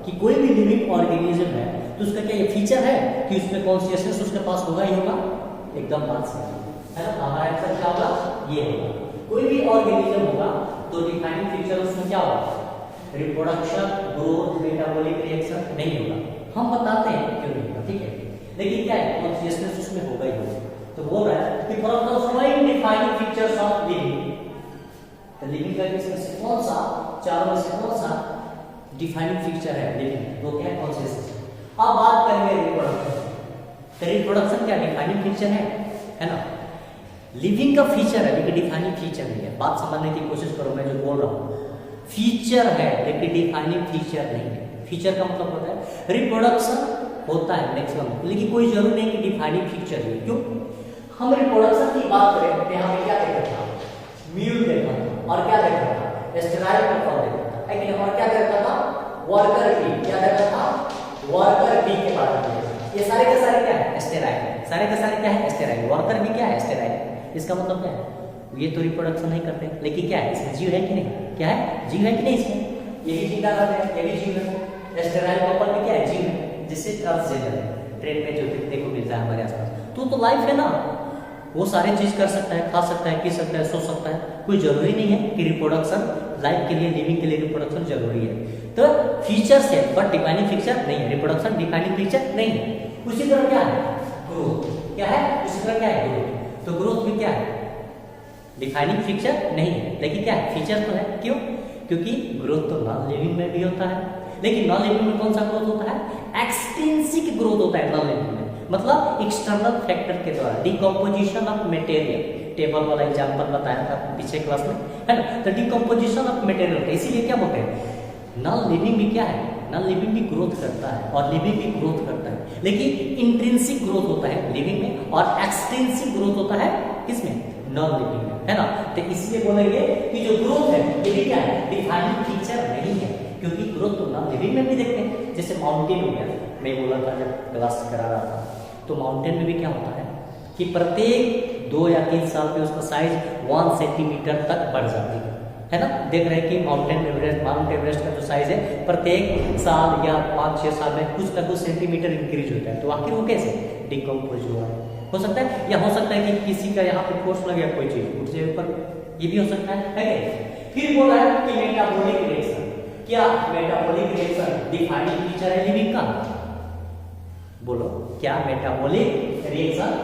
कि कोई भी लिविंग ऑर्गेनिज्म है तो उसका क्या ये फीचर है कि उसमें कॉन्शियसनेस उसके पास होगा ही होगा, एकदम बात सही है ना। हमारा आंसर क्या होगा, ये होगा। कोई भी ऑर्गेनिज्म होगा तो डिफाइनिंग फीचर उसमें क्या होगा, रिप्रोडक्शन, ग्रोथ, मेटाबॉलिक रिएक्शन नहीं होगा। हम बताते हैं क्यों नहीं होगा, ठीक है, लेकिन क्या है कॉन्शियसनेस उसमें होगा ही होगा। तो बोल रहा है कि from the following defining features of living, तो लिविंग का इसमें से कौन सा, चारों में से कौन सा डिफाइनिंग फीचर है लिविंग, वो क्या है कॉन्शियसनेस। अब बात करेंगे रिप्रोडक्शन। तो रिप्रोडक्शन क्या डिफाइनिंग फीचर है ना। लिविंग का फीचर है लेकिन डिफाइनिंग फीचर नहीं है। बात समझने की कोशिश करो, मैं जो बोल रहा हूँ फीचर है लेकिन डिफाइनिंग फीचर नहीं है। फीचर का मतलब होता है रिप्रोडक्शन होता है मैक्सिमम, लेकिन कोई जरूरी नहीं कि डिफाइनिंग फीचर है। क्यों, हम रिप्रोडक्शन की बात करें तो यहाँ पे क्या देखा था, म्यूल देखा था और क्या देखा था, स्टेराइल प्रोफाइल देखा था, लेकिन और क्या देखा था, वर्कर बी, क्या देखा था, वर्कर बी के बारे में। ये सारे के सारे क्या है, स्टेराइल, सारे के सारे क्या है, स्टेराइल। वर्कर बी क्या है, स्टेराइल। इसका मतलब क्या है, ये तो रिप्रोडक्शन नहीं करते लेकिन क्या है इसमें जीव है कि नहीं, क्या है, जीव है कि नहीं इसमें, ये भी जिंदा रहते हैं, ये भी जीव है। स्टेराइल कपल में क्या है, जीव है, जिससे ट्रांसजेंडर है। ट्रेन में जो देखने को मिलता है हमारे आसपास, तो लाइफ है ना, वो सारी चीज कर सकता है, खा सकता है, पी सकता है, सो सकता है। कोई जरूरी नहीं है कि रिप्रोडक्शन लाइफ के लिए, लिविंग के लिए रिप्रोडक्शन जरूरी है। तो फीचर्स है बट डिफाइनिंग फीचर नहीं है। रिप्रोडक्शन डिफाइनिंग फीचर नहीं है। उसी तरह क्या है, ग्रोथ, क्या है, उसी तरह क्या है, ग्रोथ। तो ग्रोथ भी क्या है, डिफाइनिंग फीचर नहीं है लेकिन क्या है, फीचर तो है। क्यों, क्योंकि ग्रोथ तो नॉन लिविंग में भी होता है, लेकिन नॉन लिविंग में कौन सा ग्रोथ होता है, एक्सटेंसिव ग्रोथ होता है नॉन लिविंग में, मतलब एक्सटर्नल फैक्टर के द्वारा, डिकम्पोजिशन ऑफ मटेरियल। टेबल वाला एग्जांपल बताया था पिछले क्लास में, है ना। तो डिकम्पोजिशन ऑफ मटेरियल, इसीलिए क्या बोलते हैं, नॉन लिविंग भी क्या है, नॉन लिविंग भी ग्रोथ करता है और लिविंग भी ग्रोथ करता है, लेकिन इंट्रिंसिक ग्रोथ होता है लिविंग में और एक्सटेंसिव ग्रोथ होता है किसमें, नॉन लिविंग में, है ना। तो इसलिए बोलेंगे कि जो ग्रोथ है ये भी क्या है, डिफाइनिंग फीचर नहीं है, क्योंकि ग्रोथ तो नॉन लिविंग में भी देखते हैं। जैसे माउंटेन हो गया, मैं बोला था जब क्लास करा रहा था, तो माउंटेन में भी क्या होता है कि प्रत्येक 2 या 3 साल पे उसका साइज 1 सेंटीमीटर तक बढ़ जाती है ना। देख रहे हैं कि माउंट एवरेस्ट का जो साइज है प्रत्येक साल या 5-6 साल में कुछ ना कुछ सेंटीमीटर इंक्रीज होता है। तो आखिर वो कैसे डिकम्पोज हुआ हो सकता है, या हो सकता है कि किसी का यहाँ पे फोर्स लग गया, कोई चीज उठ जाए ऊपर, ये भी हो सकता है क्या। फिर बोला है कि मेटाबॉलिक रिएक्शन, क्या मेटाबॉलिक रिएक्शन डिफाइनिंग फीचर है लिविंग का? बोलो, क्या मेटाबॉलिक रिएक्शन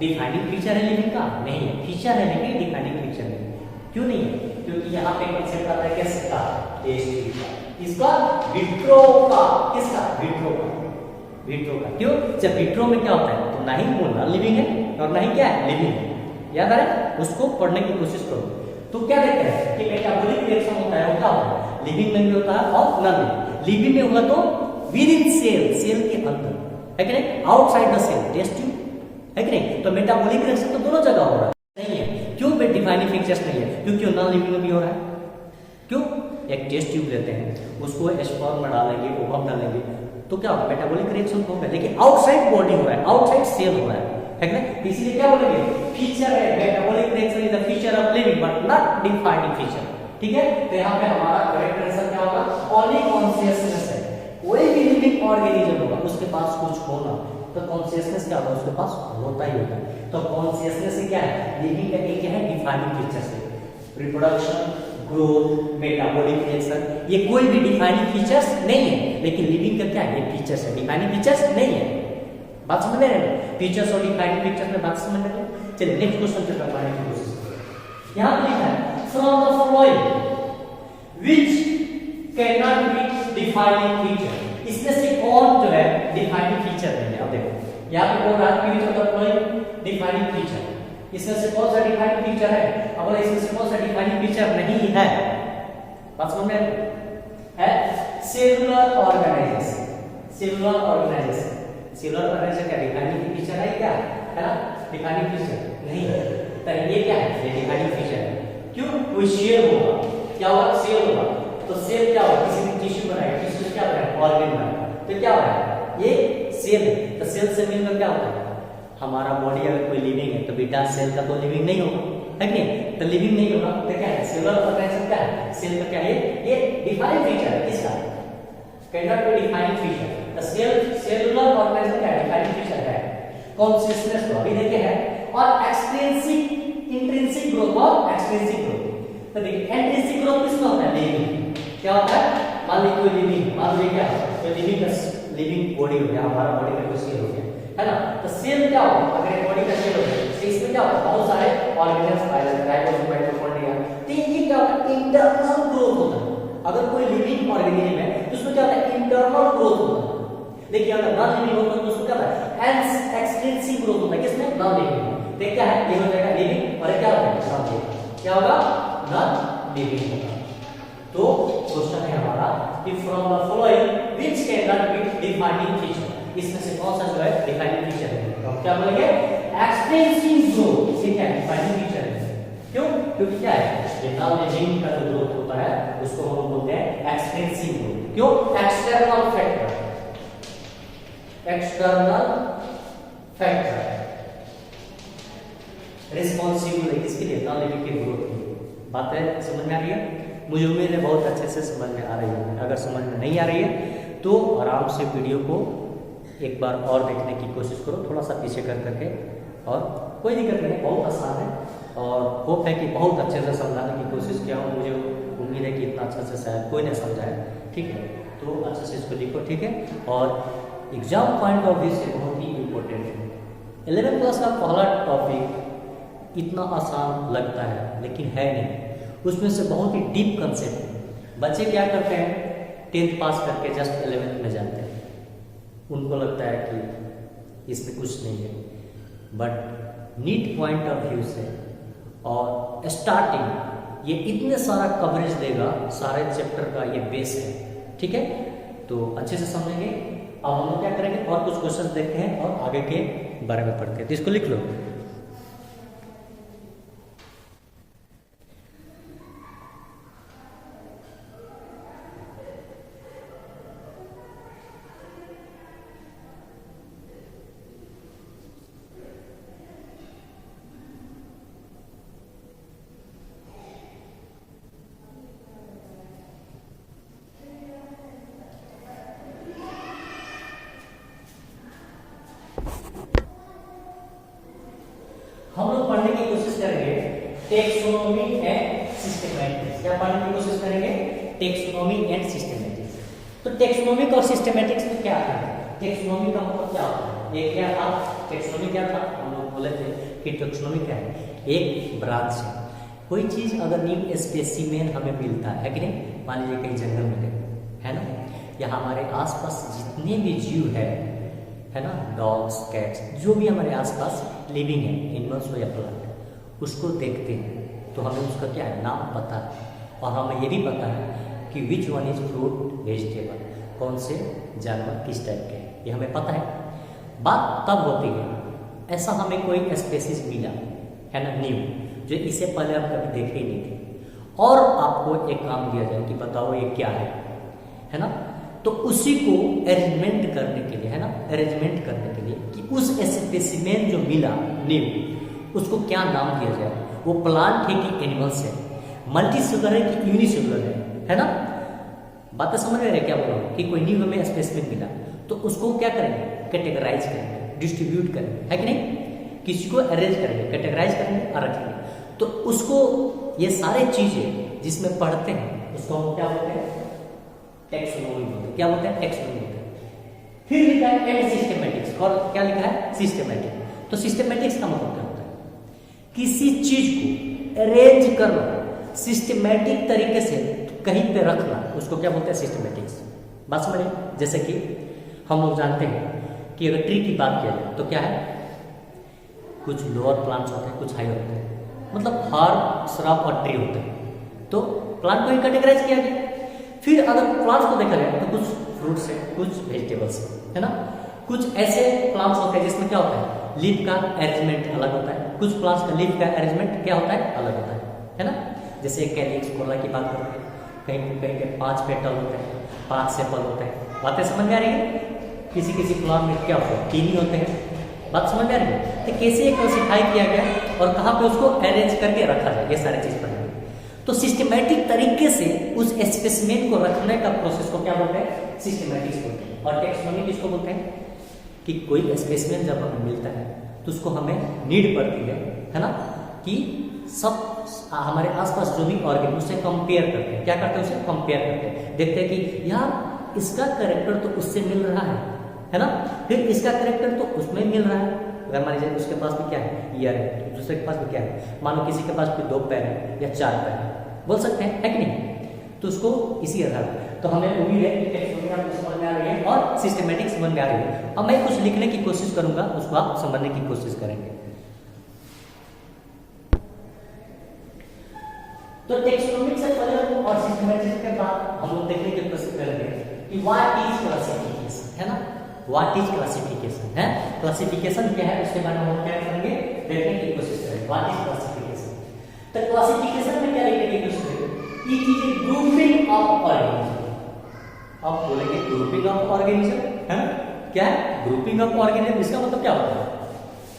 डिफाइनिंग फीचर है लिविंग का? नहीं है, फीचर है लेकिन डिफाइनिंग फीचर नहीं। क्यों नहीं है? क्योंकि यहाँ पे कंसेप्ट आता है किसका? टेस्ट का, इसका विट्रो का, किसका? विट्रो का, विट्रो का। क्यों? जब विट्रो में क्या होता है तो ना ही वो नॉन लिविंग है और ना ही क्या है लिविंग है। याद आ रहा है? उसको पढ़ने की कोशिश करो। तो क्या देखते हैं कि मेटाबॉलिक रिएक्शन होता है, वो क्या होता है लिविंग में भी होता है और नॉन लिविंग। लिविंग में होगा तो विद इन सेल, सेल के अंदर, है कि नहीं? Outside the cell, test tube, है कि नहीं? तो मेटाबॉलिक रिएक्शन तो दोनों जगह हो रहा है, नहीं है। क्यों? डिफाइनिंग फीचर्स नहीं है, क्योंकि नॉन लिविंग में भी हो रहा है। क्यों? एक टेस्ट ट्यूब लेते हैं, उसको स्पर्म में डालेंगे, ओवम डालेंगे, तो क्या होगा? मेटाबॉलिक रिएक्शन होगा, लेकिन आउटसाइड बॉडी हो रहा है, आउटसाइड सेल हो रहा है कि नहीं? इसीलिए क्या बोलेंगे? फीचर है, metabolic reaction is the feature of living but not defining feature. ठीक है, तो यहाँ पे हमारा करेक्ट आंसर क्या होगा? ओनली कॉन्शियसनेस है। कोई भी लिविंग ऑर्गेनिज्म होगा उसके पास कुछ होना, तो कॉन्शियसनेस क्या होगा? उसके पास होता ही होता है। तो कॉन्शियसनेस से क्या है? लिविंग का एक क्या है? डिफाइनिंग फीचर से। रिप्रोडक्शन, ग्रोथ, मेटाबॉलिक रिएक्शन, ये कोई भी डिफाइनिंग फीचर्स नहीं है, लेकिन लिविंग का क्या है? ये फीचर्स है, डिफाइनिंग फीचर्स नहीं है। बात समझ रहे हैं? फीचर्स और डिफाइनिंग फीचर्स में बात समझ रहे हैं? चलिए नेक्स्ट क्वेश्चन पे करने की कोशिश करें। यहाँ पे लिखा है from the following which can not be defining feature. इसमें से कौन जो है डिफाइनिंग फीचर नहीं है? अब देखो यहाँ पे बोल रहा है which of the following defining feature, इसमें से कौन सा डिफाइनिंग फीचर है? अगर इसमें से कौन सा डिफाइनिंग फीचर नहीं है, बात समझ में है? Cellular organisation, cellular organisation, cellular organisation क्या डिफाइनिंग फीचर है? क्या है ना? डिफाइनिंग फीचर नहीं है, तो ये क्या है? ये डिफाइनिंग फीचर है। क्यों? कोई सेल होगा, क्या होगा? सेल होगा, तो सेल क्या होगा? किसी भी टिश्यू बनाएगा, टिश्यू क्या बनाएगा? ऑर्गन बनाएगा, तो क्या होगा? ये सेल है, तो सेल से मिलकर क्या होता है? हमारा बॉडी अगर कोई लिविंग है तो बीटा सेल का तो लिविंग नहीं होगा, है कि नहीं? तो लिविंग नहीं होगा तो क्या है? सेलुलर ऑर्गेनाइजेशन क्या है? सेल का क्या है? ये डिफाइनिंग फीचर है, किसका? Can not be defining feature. The cell, cellular organisation क्या है? डिफाइनिंग फीचर है। कॉन्शियसनेस तो अभी देखे हैं, और एक्सट्रिंसिक, इंट्रिंसिक ग्रोथ और एक्सट्रिंसिक ग्रोथ। तो देखिए इंट्रिंसिक ग्रोथ किसमें होता है? लिविंग। क्या होता है? मान लीजिए कोई लिविंग, मान लीजिए क्या है? लिविंग बॉडी हो गया, हमारा बॉडी का कोई सेल हो गया, है ना? तो सेल क्या होगा? अगर बॉडी का सेल हो गया तो इसमें क्या होगा? बहुत सारे ऑर्गेनेल्स पाए जाते हैं, राइबोसोम, माइटोकॉन्ड्रिया, तो ये क्या होता है? इंटरनल ग्रोथ होता है। अगर कोई लिविंग ऑर्गेनिज्म है तो उसमें क्या होता है? इंटरनल ग्रोथ होता है। देखिए अगर नॉन लिविंग होता है तो उसमें क्या होता है? एक्सट्रिंसिक ग्रोथ होता है। किसमें? Non living. तो क्या है? ये हो जाएगा लिविंग, और क्या होगा? Non living. क्या होगा? नॉन लिविंग होगा। तो क्वेश्चन है हमारा कि from the following which can not be defining feature, इसमें से कौन सा जो है डिफाइनिंग फीचर है? तो हम क्या बोलेंगे? एक्सटेंसिव ग्रोथ, ये क्या है? डिफाइनिंग फीचर है। क्यों? क्योंकि क्या है? ये नॉन लिविंग का जो ग्रोथ होता है उसको हम बोलते हैं एक्सटेंसिव ग्रोथ। क्यों? External factor, external factor responsible है किसके लिए? नॉन लिविंग की ग्रोथ के लिए। बातें समझ में आ रही है? मुझे उम्मीद है बहुत अच्छे से समझ में आ रही है। अगर समझ में नहीं आ रही है तो आराम से वीडियो को एक बार और देखने की कोशिश करो, थोड़ा सा पीछे कर करके, और कोई दिक्कत नहीं है, बहुत आसान है। और होप है कि बहुत अच्छे से समझाने की कोशिश किया हूँ। मुझे उम्मीद है कि इतना अच्छा से शायद कोई नहीं समझाए, ठीक है? तो अच्छे से इसको लिखो, ठीक है? और एग्जाम पॉइंट ऑफ व्यू से बहुत ही इम्पोर्टेंट है। 11th क्लास का पहला टॉपिक इतना आसान लगता है लेकिन है नहीं, उसमें से बहुत ही डीप कंसेप्ट है। बच्चे क्या करते हैं? 10th पास करके जस्ट 11th में जाते हैं, उनको लगता है कि इसमें कुछ नहीं है, but NEET point of view से और स्टार्टिंग ये इतने सारा कवरेज देगा, सारे चैप्टर का ये बेस है, ठीक है? तो अच्छे से समझेंगे। अब हम लोग क्या करेंगे? और कुछ क्वेश्चन देखते हैं और आगे के बारे में पढ़ते हैं, तो इसको लिख लो। Taxonomy and Systematix. क्या पढ़ने की कोशिश करेंगे? Taxonomy and systematics. तो टेक्सोनोमिक और सिस्टेमैटिक्स में क्या है? टेक्सोनोमी का मतलब क्या होता है? ये क्या था? टेक्सोनोमी क्या था? हम लोग बोले थे कि टेक्सोनोमी क्या है? एक ब्रांच है। कोई चीज अगर न्यू स्पेसिमेन हमें मिलता है कि नहीं, मान लीजिए कहीं जंगल में गए, है ना, या हमारे आसपास जितने भी जीव है ना, डॉग्स, कैट्स, जो भी हमारे आसपास लिविंग है, एनिमल्स हो या प्लांट, उसको देखते हैं तो हमें उसका क्या है, नाम पता है। और हमें ये भी पता है कि विच वन इज फ्रूट वेजिटेबल, कौन से जानवर किस टाइप के हैं, ये हमें पता है। बात तब होती है ऐसा हमें कोई स्पेसीज मिला है ना, न्यू, जो इससे पहले हम कभी देखे ही नहीं थे, और आपको एक काम दिया जाए कि बताओ ये क्या है ना, तो उसी को अरेंजमेंट करने के लिए, है ना, अरेंजमेंट करने के लिए कि उस स्पेसिमेन जो मिला न्यू, उसको क्या नाम दिया जाए, वो प्लांट है कि एनिमल्स है, मल्टीसेलुलर है कि यूनिसेलुलर है ना। बातें समझ में रहे क्या बोल रहा हूँ? कि कोई न्यू हमें स्पेसिमेन मिला तो उसको क्या करेंगे, कैटेगराइज करेंगे, डिस्ट्रीब्यूट करेंगे, है कि नहीं, किसी को अरेंज करेंगे, कैटेगराइज करेंगे और रखेंगे। तो उसको ये सारे चीजें जिसमें पढ़ते हैं उसको हम क्या बोलते हैं, टेक्सोनोमी बोलते हैं। क्या बोलते हैं? टेक्सोनोमी बोलते हैं। फिर लिखा है एंड सिस्टेमैटिक्स, और क्या लिखा है? सिस्टेमैटिक। तो सिस्टेमैटिक्स का मतलब क्या होता है? किसी चीज को अरेंज करना, सिस्टेमैटिक तरीके से कहीं पे रखना, उसको क्या बोलते हैं? सिस्टेमैटिक्स। बात समझे? जैसे कि हम लोग जानते हैं कि अगर ट्री की बात किया जाए तो क्या है, कुछ लोअर प्लांट्स होते हैं, कुछ हायर होते हैं, मतलब हर श्रब और ट्री होते हैं, तो प्लांट को ही कैटेगराइज किया गया। फिर अगर प्लांट्स को देखा जाए तो कुछ फ्रूट्स है, कुछ वेजिटेबल्स है ना, कुछ ऐसे प्लांट्स होते हैं जिसमें क्या होता है, लीफ का अरेंजमेंट अलग होता है, कुछ प्लांट्स का लीफ का अरेंजमेंट क्या होता है, अलग होता है ना। जैसे कैलिक्स कोरला की बात करते हैं, कहीं कहीं के 5 पेटल होते हैं, 5 सेपल होते हैं। बातें समझ में आ रही है? किसी किसी प्लांट में क्या होता है, 3 ही होते हैं। बात समझ में आ रही है? तो कैसे क्लासिफाई किया गया और कहाँ पे उसको अरेंज करके रखा जाए, ये सारी चीज पढ़ेंगे। तो सिस्टमैटिक तरीके से उस स्पेसिमेन को रखने का प्रोसेस को क्या बोलते हैं? सिस्टमैटिक्स बोलते हैं। और टेक्सोनोमी किसको बोलते हैं? कि कोई स्पेसिमेन जब हमें मिलता है तो उसको हमें नीड पड़ती है ना, कि सब हमारे आसपास जो भी ऑर्गेन उससे कंपेयर करते हैं। क्या करते हैं? उसे कंपेयर करते हैं, देखते हैं कि यार इसका कैरेक्टर तो उससे मिल रहा है ना, फिर इसका कैरेक्टर तो उसमें मिल रहा है। अगर मान लीजिए उसके पास भी क्या है, ईयर है, तो दूसरे के पास भी क्या है, मान लो किसी के पास भी 2 पैर है या 4 पैर है, बोल सकते हैं, है कि नहीं? तो उसको इसी आधार पर, तो हमें उम्मीद है कि टेक्सोनोमी आपको समझ में आ रही है और सिस्टमैटिक समझ में आ रही है। अब मैं कुछ लिखने की कोशिश करूंगा, उसको आप समझने की कोशिश करेंगे। तो टेक्सोनोमिक से पहले और सिस्टमैटिक के बाद हम लोग देखने की कोशिश करेंगे कि व्हाट इज क्लासिफिकेशन, है ना, व्हाट इज क्लासिफिकेशन है, क्लासिफिकेशन क्या है उसके बारे में हम क्या करेंगे, देखने की कोशिश करेंगे। What is classification? तो क्लासिफिकेशन में क्या लिखने की कोशिश करेंगे? It is a grouping of organism. अब बोलेंगे ग्रुपिंग ऑफ ऑर्गेनिज्म, है ना, क्या है ग्रुपिंग ऑफ ऑर्गेनिज्म? इसका मतलब क्या होता है?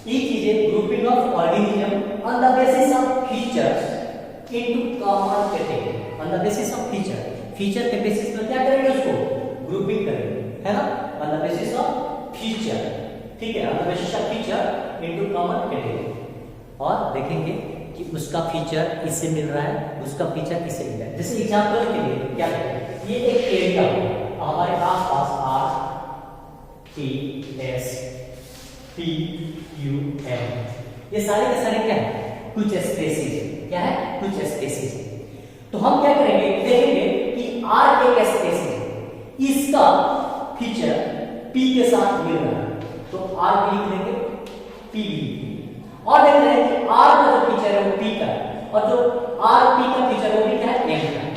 It is a grouping of organism on the basis of features into common category. On the basis of feature के बेसिस पर क्या करेंगे, उसको ग्रुपिंग करेंगे, है ना, on the basis of feature, ठीक है, on the basis of feature into common category. और देखेंगे कि उसका फीचर इससे मिल रहा है, उसका फीचर इससे मिल रहा है। जैसे एग्जांपल के लिए क्या है, ये एक एरिया हो हमारे आसपास, RTSPUM, ये सारे के सारे क्या है, कुछ स्पेसीज, क्या है, कुछ स्पेसीज। तो हम क्या करेंगे, देखेंगे कि R एक स्पेसीज है, इसका फीचर P के साथ मिल रहा है, तो R भी लिख देंगे, P भी। और देख रहे हैं कि R का जो फीचर है वो P का है, और जो RP का फीचर वो भी क्या है, M का है।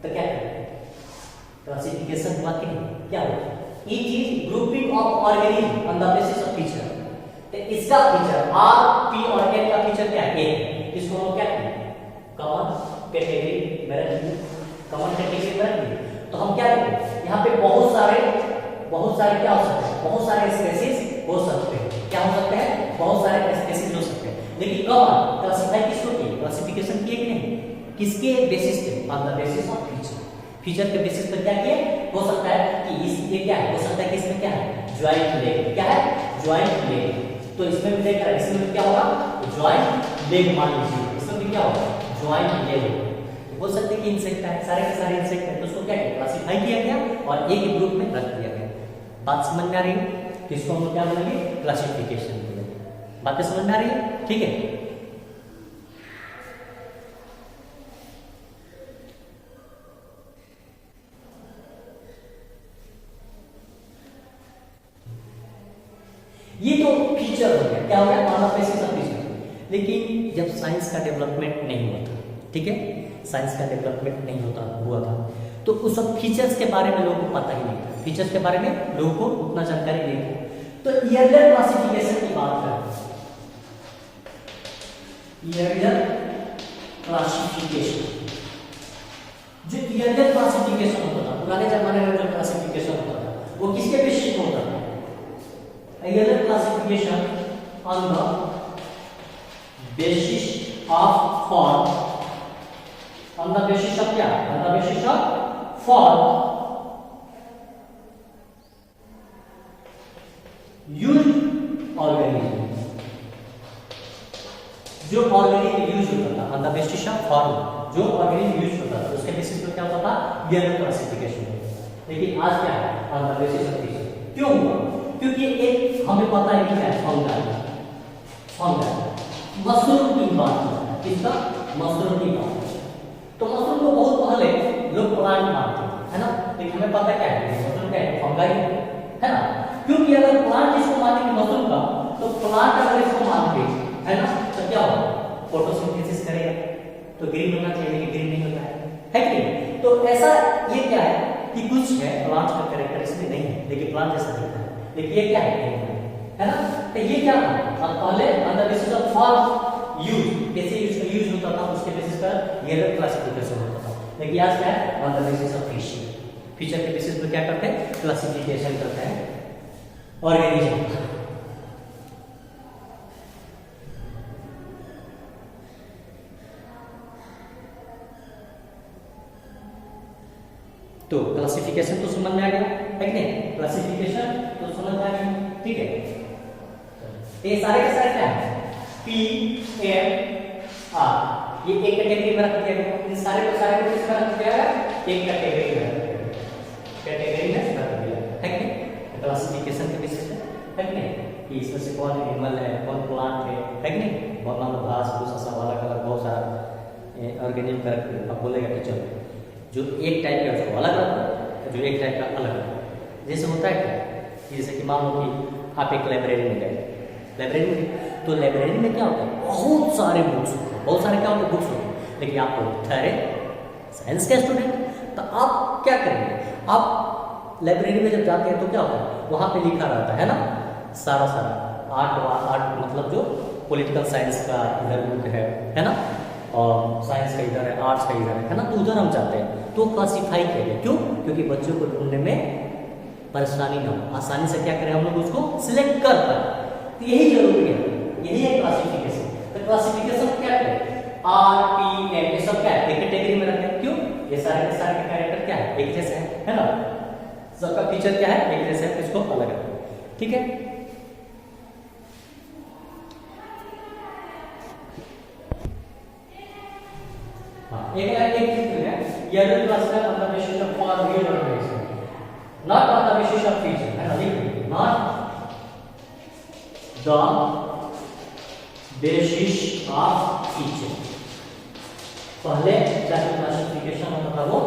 तो क्या करें, क्लासिफिकेशन हुआ कि नहीं, क्या हुआ, it is grouping of organism on the basis of feature. तो इसका फीचर R, P और M का फीचर क्या है, A। इसको हम क्या करें, कॉमन कैटेगरी में रख दिए, कॉमन कैटेगरी में रख दिए। तो हम क्या करें, यहाँ पे बहुत सारे क्या हो सकते हैं, बहुत सारे स्पेसीज हो सकते हैं, क्या हो सकते हैं, बहुत सारे स्पेसीज हो सकते हैं। लेकिन कॉमन क्लासिफाई किसको किए, क्लासिफिकेशन किए कि नहीं, किसके बेसिस पे, on the basis of feature. Feature के बेसिस पर क्या किए, हो सकता है कि ये क्या है, हो सकता है कि इसमें क्या है, जॉइंट लेग, क्या है, जॉइंट लेग। तो इसमें भी देख रहा है, इसमें क्या होगा, जॉइंट लेग मान लीजिए, क्या होगा, ज्वाइंट ये होगा। बोल सकते हैं कि इंसेक्ट है, सारे के सारे इंसेक्ट है, तो उसको क्या किया, क्लासिफाई किया गया और एक ही ग्रुप में रख दिया गया। बात समझ में आ रही है? तो इसको हम क्या बोलेंगे, क्लासिफिकेशन बोलेंगे। बातें समझ में आ रही है? ठीक है। ये तो फीचर हो गया, क्या हो गया, मानव बेसिस ऑफ फीचर। लेकिन जब साइंस का डेवलपमेंट नहीं हुआ था, ठीक है, साइंस का डेवलपमेंट नहीं हुआ था, तो उस सब फीचर्स के बारे में लोगों को पता ही नहीं था, फीचर्स के बारे में लोगों को उतना जानकारी नहीं थी। तो ईयरलियर क्लासिफिकेशन की बात करें, ईयरलियर क्लासिफिकेशन, जो ईयरलियर क्लासिफिकेशन होता था पुराने जमाने में, जो क्लासिफिकेशन होता था वो किसके बेसिस पे होता था, earlier classification on the basis of form, on the basis of क्या, on the basis of form use organism, जो ऑर्गेनिज्म यूज होता था, on the basis of form, जो ऑर्गेनिज्म यूज होता था उसके बेसिस पे क्या होता था, ईयरलियर क्लासिफिकेशन। लेकिन आज क्या है, on the basis of feature. क्यों हुआ, क्योंकि एक हमें पता है कि क्या है, फंगाई, मशरूम की बात है, किसका, मशरूम की बात। तो मशरूम को बहुत पहले लोग प्लांट मानते हैं, है ना, लेकिन हमें पता क्या है, मशरूम क्या है, फंगाई है ना। क्योंकि अगर प्लांट इसको मानेंगे मशरूम का, तो प्लांट अगर इसको मानते है ना, तो क्या होगा, फोटोसिंथेसिस करेगा, तो ग्रीन होना चाहिए, लेकिन ग्रीन नहीं होता है कि नहीं। तो ऐसा ये क्या है कि कुछ है प्लांट का कैरेक्टर इसमें नहीं है, लेकिन प्लांट जैसा दिखता है, लेकिन ये क्या है ना। तो ये क्या था, पहले on the basis of form use, कैसे यूज होता था उसके बेसिस पर ईयरलियर क्लासिफिकेशन होता था। लेकिन आज क्या है, on the basis of feature के बेसिस पर क्या करते हैं, क्लासिफिकेशन करते हैं ऑर्गेनिज्म। तो क्लासिफिकेशन तो समझ में आ गया है कि नहीं, क्लासिफिकेशन तो समझ में आ गया, ठीक है। ये सारे के सारे क्या है, P M R, ये एक कैटेगरी में रख दिया गया, इन सारे को किस में रख दिया गया, एक कैटेगरी में रख दिया गया, कैटेगरी में रख दिया है कि नहीं, क्लासिफिकेशन के बेसिस पे है कि नहीं, कि इसमें से कौन एनिमल है, कौन प्लांट है कि नहीं, मान लो घास भूसा सब अलग अलग बहुत सारा ऑर्गेनिज्म का अब बोलेगा टीचर, जो एक टाइप का उसको अलग रखो, जो एक टाइप का अलग रखो। जैसे होता है क्या, जैसे कि मान लो कि आप एक लाइब्रेरी में गए, लाइब्रेरी में, तो लाइब्रेरी में क्या होता है, बहुत सारे बुक्स होते हैं, बहुत सारे क्या होते हैं, बुक्स होते हैं, लेकिन आप तो ठहरे साइंस के स्टूडेंट, तो आप क्या करेंगे, आप लाइब्रेरी में जब जाते हैं तो क्या होता है, वहाँ पे लिखा रहता है ना, सारा आर्ट मतलब जो पॉलिटिकल साइंस का इधर बुक है ना, और साइंस का इधर है, आर्ट्स का इधर है ना, तो उधर हम जाते हैं, तो क्लासिफाई किया गया। क्यों, क्योंकि बच्चों को ढूंढने में परेशानी ना हो, आसानी से क्या करें हम लोग उसको सिलेक्ट कर पाए, तो यही जरूरी है, यही है क्लासिफिकेशन। तो क्लासिफिकेशन क्या करें, R P M ये सब क्या है, एक कैटेगरी में रखें। क्यों, ये सारे के सारे कैरेक्टर क्या है, एक जैसे है ना, सबका फीचर क्या है, एक जैसे है, इसको अलग रखें, ठीक है। एक है earlier classification on the basis of form use organism, not on the basis of feature, है ना, लिखिए not the basis of feature. पहले जब क्लासिफिकेशन होता था वो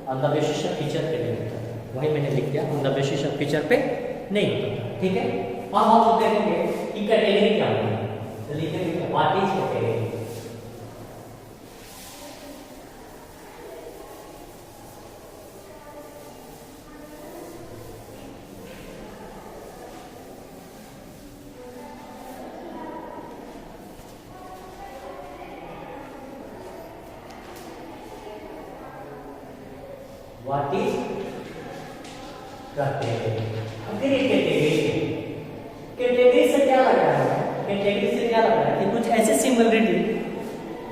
on the basis of feature पे नहीं होता था, वही मैंने लिख दिया, on the basis of feature पे नहीं होता था, ठीक है। अब हम लोग देखेंगे कि कैटेगरी क्या होती है, तो लिखेंगे what is category. What is category? फिर एक कैटेगरी से क्या लगा है, कैटेगरी से क्या लगा है कि कुछ ऐसे सिमिलरिटी,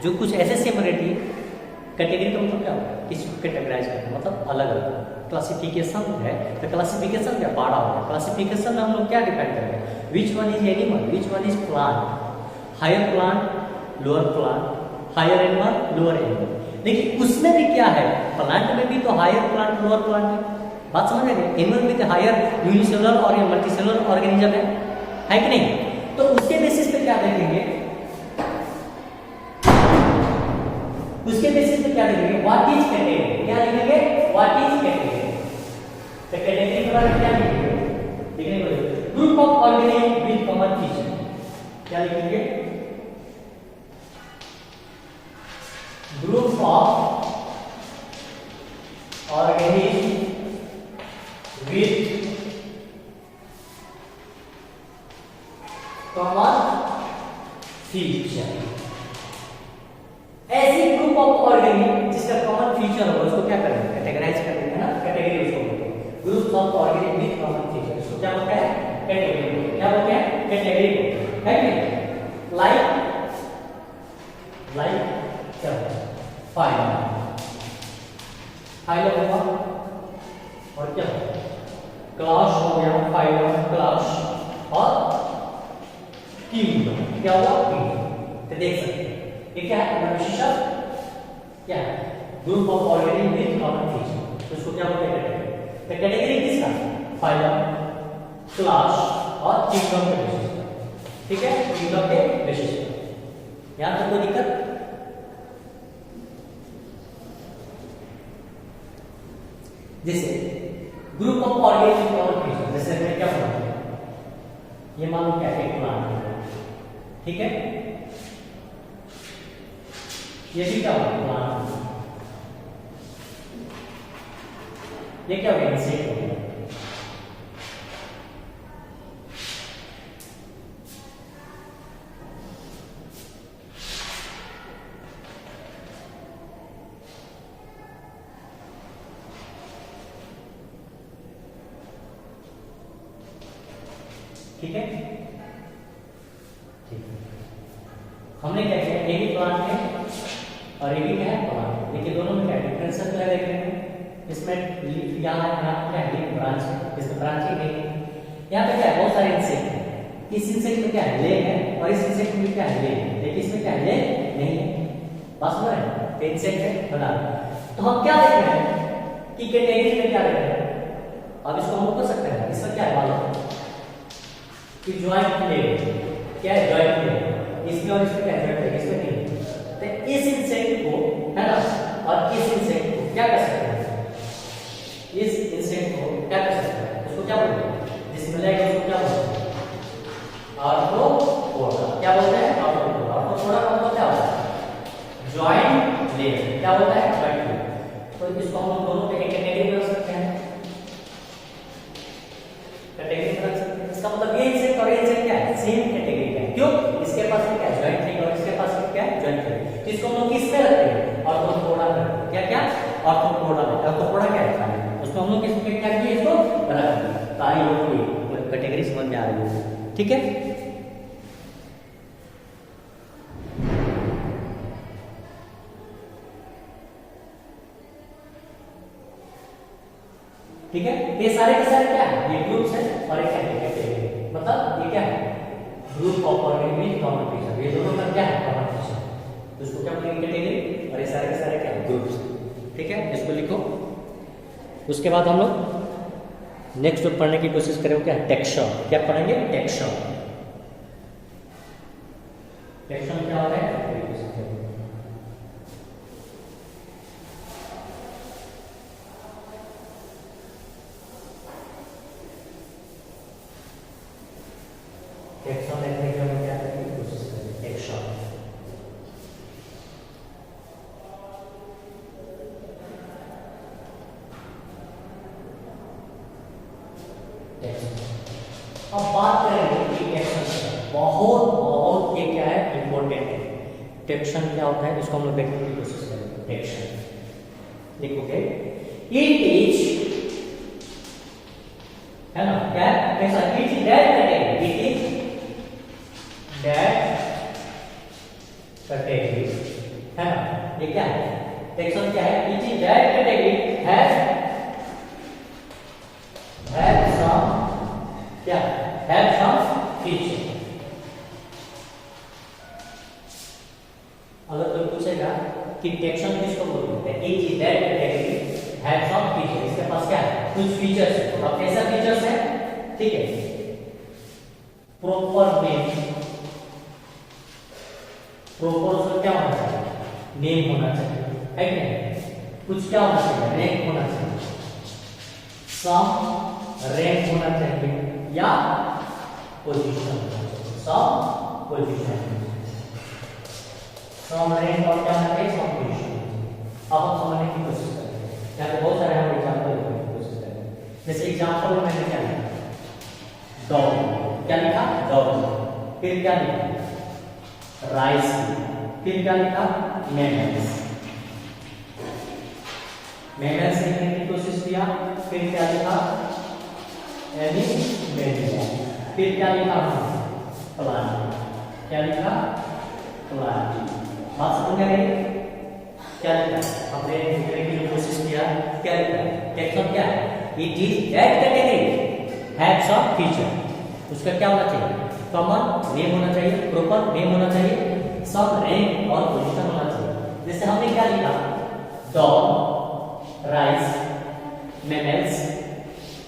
जो कुछ ऐसे सिमिलरिटी, कैटेगरी का मतलब क्या होता है, किसी को कैटेगराइज करना, मतलब अलग अलग। क्लासिफिकेशन है, तो क्लासिफिकेशन क्या बाड़ा होगा, क्लासिफिकेशन में हम लोग क्या डिफाइन करेंगे, which one is animal, which one is plant, higher plant, lower plant, higher animal, lower animal. लेकिन उसमें भी क्या है, प्लांट में भी तो हायर प्लांट, लोअर प्लांट है। बात समझ रहे हैं? एनिमल में तो हायर यूनिसेलुलर और मल्टीसेलुलर ऑर्गेनिज्म है कि नहीं? तो उसके बेसिस पे क्या देखेंगे, उसके बेसिस पे क्या देखेंगे, व्हाट इज कैटेगरी, क्या लिखेंगे, व्हाट इज कैटेगरी। तो कैटेगरी के बारे में क्या लिखेंगे, लिखेंगे group of organism with common feature, क्या लिखेंगे, group of organism with common feature. ऐसी ग्रुप ऑफ ऑर्गेनिज्म जिसका कॉमन फीचर होगा उसको क्या करेंगे, कैटेगराइज कर देंगे ना, कैटेगरी उसको बोलते हैं, group of organism with common feature. उसको क्या बोलते हैं, कैटेगरी। क्या बोलते हैं, कैटेगरी है कि नहीं? लाइक क्या होता है, फाइलम, फाइलम होगा, और क्या क्लास हो गया, फाइलम, क्लास, और किंगडम, क्या हुआ, किंगडम। तो देख सकते हैं ये क्या है, विशेषण क्या है, group of organism with common feature. तो इसको क्या बोलते हैं, कैटेगरी। तो कैटेगरी किसका, फाइलम, क्लास और किंगडम के बेसिस, ठीक है, किंगडम के बेसिस। यहां तक कोई दिक्कत? जैसे group of organism common feature, जैसे मैं क्या बोलूं, ये मान लो क्या एक प्लांट है, ठीक है, ये भी क्या होगा, प्लांट, ये क्या होगा, इंसेक्ट हो गया, ठीक है, ठीक है। हमने क्या किया, एक ही प्लांट है और एक ही क्या है, प्लांट। देखिए दोनों में क्या डिफरेंस है, क्या देख रहे हैं, इसमें यहाँ क्या है, ब्रांच है, इसमें ब्रांच ही नहीं है। यहाँ पे क्या है, बहुत सारे इंसेक्ट हैं, इस इंसेक्ट में क्या है, लेग है, और इस इंसेक्ट में क्या है, लेग है, लेकिन इसमें क्या है, लेग नहीं है। बात समझ रहे हैं, इंसेक्ट है बना। तो हम क्या देख रहे हैं कि कैटेगरी में क्या देख रहे हैं, अब इसको हम कर सकते हैं, इसमें क्या है मालूम कि जॉइंट लेग, क्या है, जॉइंट लेग, इसमें और इसमें क्या है, जॉइंट लेग, इसमें नहीं। तो इस इंसेक्ट को है ना, और इस इंसेक्ट को क्या कर सकते हैं, इस इंसेक्ट को क्या कर सकते हैं, उसको क्या बोलते हैं, जिसमें लेग उसको क्या बोलते हैं, आर्थ्रोपोडा। क्या बोलते हैं, आर्थ्रोपोडा। आर्थ्रोपोडा का मतलब क्या होता है, जॉइंट लेग। क्या बोलता है, जॉइंट लेग। तो इसको हम दोनों पे एक कैटेगरी में रख सकते हैं, कैटेगरी में रख सकते हैं। इसका मतलब ये इंसेक्ट और ये इंसेक्ट क्या है, सेम कैटेगरी का है। क्यों, इसके पास क्या है, जॉइंट लेग, और इसके पास क्या है, जॉइंट लेग। तो इसको हम लोग किस में रखते हैं, आर्थ्रोपोडा में। क्या क्या, आर्थ्रोपोडा में। आर्थ्रोपोडा क्या है, उसको हम लोग किस में क्या किया, इसको रख दिया, ताकि वो कैटेगरी समझ में आ रही है, ठीक है। ठीक है, ये सारे के सारे क्या है, ये ग्रुप्स है और एक कैटेगरी। मतलब ये क्या है, group of organism with common feature. ये दोनों का क्या है, कॉमन फीचर। तो इसको क्या बोलेंगे, कैटेगरी, और ये सारे के सारे क्या है, ग्रुप्स। ठीक है, इसको लिखो। उसके बाद हम लोग नेक्स्ट जो पढ़ने की कोशिश करेंगे क्या है, टेक्सचर। क्या पढ़ेंगे, टेक्सचर। टेक्सचर क्या होता है, टेक्सचर देखने के लिए क्या करने की कोशिश करेंगे, टेक्सचर। अब बात करेंगे कि टेक्सचर बहुत बहुत ये क्या है, इंपॉर्टेंट है। टेक्सचर क्या होता है, इसको हम लोग देखने की कोशिश करेंगे। टेक्सचर लिखोगे, इट इज, है ना, क्या कैसा, it is that category, it is that category, है ना। ये क्या है, टेक्सचर क्या है, it is that category have some, क्या हैव सम फीचर। अगर कोई पूछेगा कि टेक्सोन किसको बोलते हैं, it is that category have some features, इसके पास क्या है, कुछ फीचर्स है। अब कैसा फीचर्स है, ठीक है, प्रॉपर नेम, प्रॉपर क्या होना चाहिए, नेम होना चाहिए, है कि नहीं, कुछ क्या होना चाहिए, रैंक होना चाहिए, सम रैंक होना चाहिए या पोजीशन होना चाहिए, सम पोजीशन, सम रैंक और क्या होना चाहिए, सम पोजीशन। अब हम समझने की कोशिश करेंगे, यहाँ पे बहुत सारे हम एग्जांपल लिखने की कोशिश करेंगे। जैसे एग्जांपल में मैंने क्या लिखा, डॉग, क्या लिखा, डॉग, फिर क्या लिखा, राइस, फिर क्या लिखा, मैमल्स, मैमल्स लिखने की कोशिश किया, फिर क्या लिखा, एनिमल, फिर क्या लिखा, प्लांट, क्या लिखा, प्लांट। बात समझ में आई, क्या लिखा, हमने लिखने की कोशिश किया, क्या लिखा, टेक्सोन क्या है, it is that category have some feature, उसका क्या होना चाहिए, कॉमन नेम होना चाहिए, प्रॉपर नेम होना चाहिए, सम रैंक और पोजीशन होना चाहिए। जैसे हमने क्या लिखा, डॉग, राइस, मैमल्स,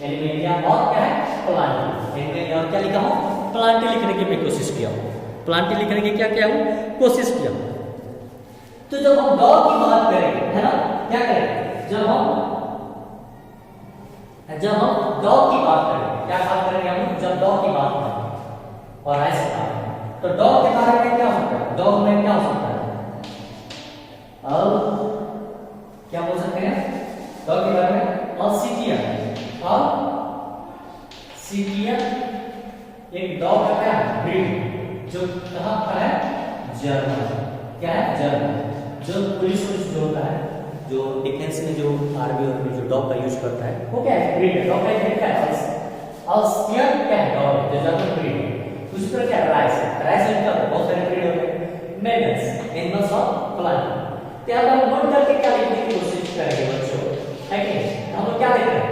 एनिमलिया और क्या है, प्लांट, एनिमलिया और क्या लिखा हूं, प्लांट लिखने की मैं कोशिश किया हूं, प्लांट लिखने की क्या किया हूं, कोशिश किया हूं। तो जब हम डॉग की बात करेंगे, है ना, क्या करेंगे, जब हम डॉग की बात करेंगे, क्या बात करेंगे हम, जब डॉग की बात करेंगे और राइस की बात करेंगे, तो डॉग के बारे में क्या होता है, डॉग में क्या हो सकता है, अब क्या बोल सकते हैं, डॉग के बारे में अल्सीटिया, अल्सीटिया एक डॉग का क्या है, ब्रीड, जो कहां का है, जर्मन, क्या है, जर्मन, जो पुलिस जो होता है, जो डिफेंस में जो आर्मी और में जो डॉग का यूज करता है, वो क्या है, ब्रीड है, डॉग का ब्रीड क्या है, ऑस्ट्रियन क्या है, डॉग जो जर्मन ब्रीड है। उसी तरह क्या राइस है, राइस में क्या बहुत सारे ब्रीड होते हैं, मैमल्स, एनिमल्स और प्लांट। तो अब हम नोट करके क्या लिखने की कोशिश करेंगे बच्चों, है कि हम लोग क्या देख रहे हैं,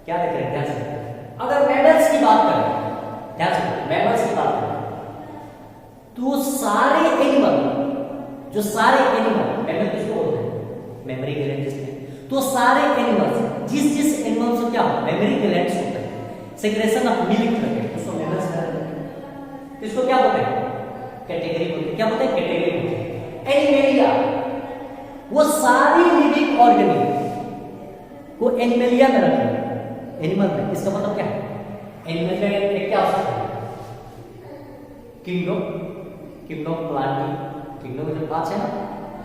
क्या देख रहे हैं, ध्यान से, अगर मैमल्स की बात करें, ध्यान से मैमल्स की बात करें, तो सारे एनिमल, जो सारे एनिमल, मैमल किसको बोलते हैं, मेमोरी ग्लैंड जिसमें, तो सारे एनिमल्स, जिस एनिमल से क्या मेमोरी ग्लैंड्स होते हैं, सेक्रेशन ऑफ मिल्क करते हैं, उसको मैमल्स कहते हैं। तो इसको क्या बोलते हैं, कैटेगरी बोलते हैं, क्या बोलते हैं, कैटेगरी बोलते हैं। एनिमलिया, वो सारी लिविंग ऑर्गेनिज्म को एनिमलिया में रखते हैं, एनिमल में, इसका मतलब क्या है, एनिमल में क्या हो सकता है, किंगडम, किंगडम प्लांटी, किंगडम में जो पांच है ना,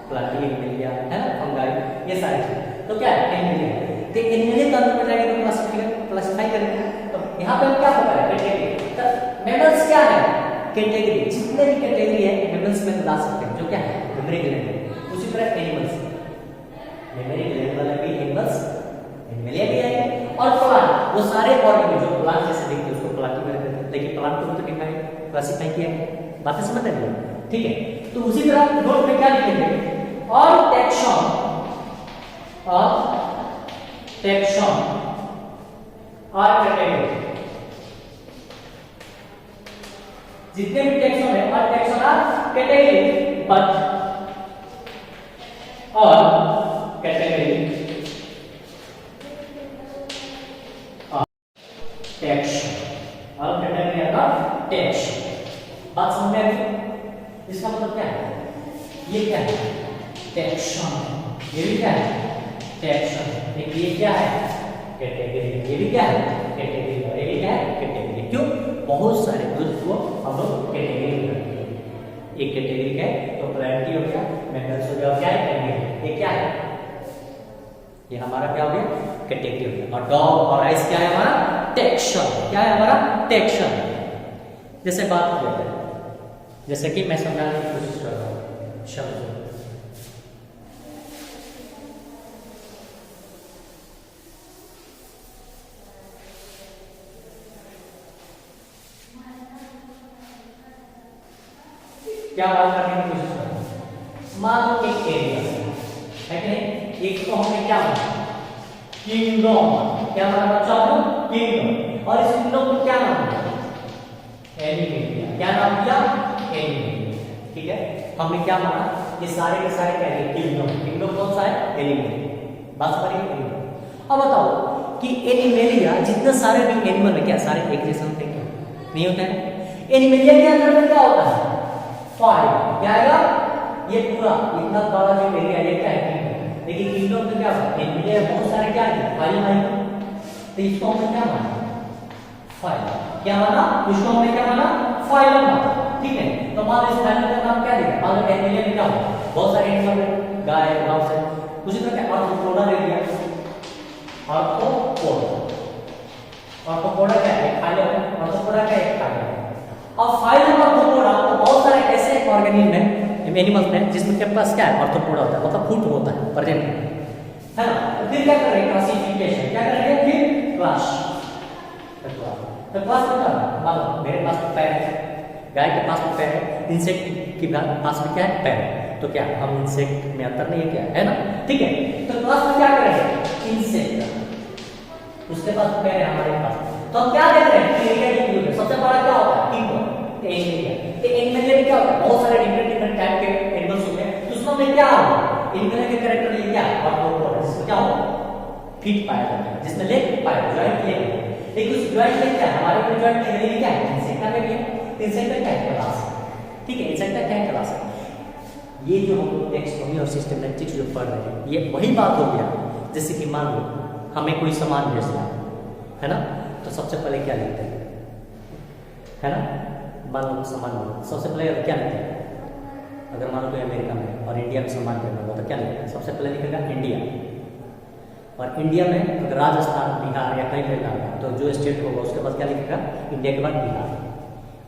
प्लांटी, एनिमलिया, है ना, फंगाई, ये सारे चीज, तो क्या है, एनिमलिया। तो एनिमलिया का अंदर में जाएंगे तो क्लासिफाई करेंगे, तो यहाँ पे हम क्या पता है, कैटेगरी, तो मैमल्स क्या है, कैटेगरी, जितने भी कैटेगरी है मैमल्स में ला सकते हैं, जो क्या है, मेमोरी ग्लैंड। उसी तरह एनिमल्स, मेमोरी ग्लैंड वाले भी एनिमल्स, एनिमलिया भी आएंगे, और प्लांट, वो सारे ऑर्गेनिज्म जो प्लांट जैसे दिखते हैं उसको प्लांटी में रखते हैं, लेकिन प्लांट को तो कितना क्लासिफाई किया है, बातें समझ रहे हैं, ठीक है। तो उसी तरह नोट में क्या लिखेंगे, all taxon, all taxon are category, जितने भी टैक्सॉन है all taxon are category, but all category taxon, all category are not taxon. बात समझ में आई, इसका मतलब क्या है, ये क्या है, टैक्सॉन, ये भी क्या है, टैक्सॉन, ये क्या है, कैटेगरी, ये भी क्या है, कैटेगरी, और ये भी क्या है, कैटेगरी। क्यों, बहुत सारे ग्रुप को हम लोग कैटेगरी में रखते हैं, एक कैटेगरी है तो प्लांटी हो गया, मैमल्स हो गया, क्या है, एनिमल, ये क्या है, ये हमारा क्या हो गया, कैटेगरी हो गया। और डॉग और राइस क्या है हमारा, टैक्सॉन, क्या है हमारा, टैक्सॉन। जैसे बात हो जाता है, जैसे कि मैं समझाने की कोशिश कर रहा हूँ शब्द, क्या बात करने की कोशिश कर रहा हूँ, मान लो एक एरिया है कि नहीं, एक तो हमने क्या माना, किंगडम, क्या माना बच्चा, किंगडम, और इस किंगडम को क्या नाम दिया, एनिमलिया, क्या नाम दिया, एनिमलिया, ठीक है। हमने क्या माना, ये सारे के सारे क्या है, किंगडम। किंगडम कौन सा है, एनिमल। बात समझिए, एनिमल। अब बताओ कि एनिमलिया जितने सारे भी एनिमल है क्या सारे एक जैसे होते हैं क्या, नहीं होते हैं। एनिमलिया के अंदर में क्या होता है, फाइव। क्या आएगा, ये पूरा इतना बड़ा जो एरिया ये क्या है, किंगडम। लेकिन किंगडम में क्या होता है, एनिमलिया बहुत सारे क्या है, फाइव आएगा। तो इसको हमने क्या माना, फाइव। क्या माना, इसको हमने क्या माना, फाइव माना। ठीक है, तो मान लो इस फाइल का नाम क्या देगा, मान लो एनिमलिया में क्या होगा, बहुत सारे एनिमल है, गाय माउस है। उसी तरह क्या आर्थ्रोपोडा दे दिया, आर्थ्रोपोडा। आर्थ्रोपोडा क्या है, एक फाइलम है। आर्थ्रोपोडा क्या है, एक फाइलम है। अब फाइलम आर्थ्रोपोडा तो बहुत सारे ऐसे ऑर्गेनिज्म हैं, एनिमल्स हैं जिसमें के पास क्या है, आर्थ्रोपोडा होता है, मतलब फुट होता है प्रेजेंट है ना। तो फिर क्या करेंगे, क्लासिफिकेशन क्या करेंगे, फिर क्लास। तो क्लास में क्या होगा, मान लो मेरे पास तो पैर है, गाय के पास में पैर है, इंसेक्ट के पास में क्या है, पैर है। तो क्या हम इंसेक्ट में अंतर नहीं है क्या, है ना। ठीक है, तो क्लास में क्या करेंगे, इंसेक्ट। उसके पास पैर है, हमारे पास। तो हम क्या देख रहे हैं, एरिया डिक्रीज है। सबसे बड़ा क्या होता है, किंगडम। एनिमलिया, तो एनिमलिया में क्या होता है, बहुत सारे डिफरेंट डिफरेंट टाइप के एनिमल्स होते हैं। तो उसमें क्या होगा, एनिमलिया के कैरेक्टर ये क्या है, आर्थ्रोपोडा, जिसमें क्या होगा, फीट पाया जाता है, जिसमें लेग पाया, जॉइंट लेग। लेकिन उस जॉइंट लेग क्या है, हमारे में जॉइंट लेग क्या है, इंसेक्ट का भी है। इंसेक्ट का क्या है, क्लास। ठीक है, इंसेक्ट का क्या है, क्लास है। ये जो हम लोग टेक्सोनॉमी और सिस्टमैटिक्स जो पढ़ रहे हैं, ये वही बात हो गया। जैसे कि मान लो हमें कोई सामान बेचना है ना, तो सबसे पहले क्या लिखते हैं, है ना। मान लो सामान सबसे पहले क्या लिखते हैं, अगर मान लो कोई अमेरिका में और इंडिया में सामान बेचना होगा तो क्या लिखते हैं, सबसे पहले लिखेगा इंडिया। और इंडिया में अगर राजस्थान, बिहार या कहीं लेना होगा तो जो स्टेट होगा उसके बाद क्या लिखेगा, इंडिया के बाद बिहार।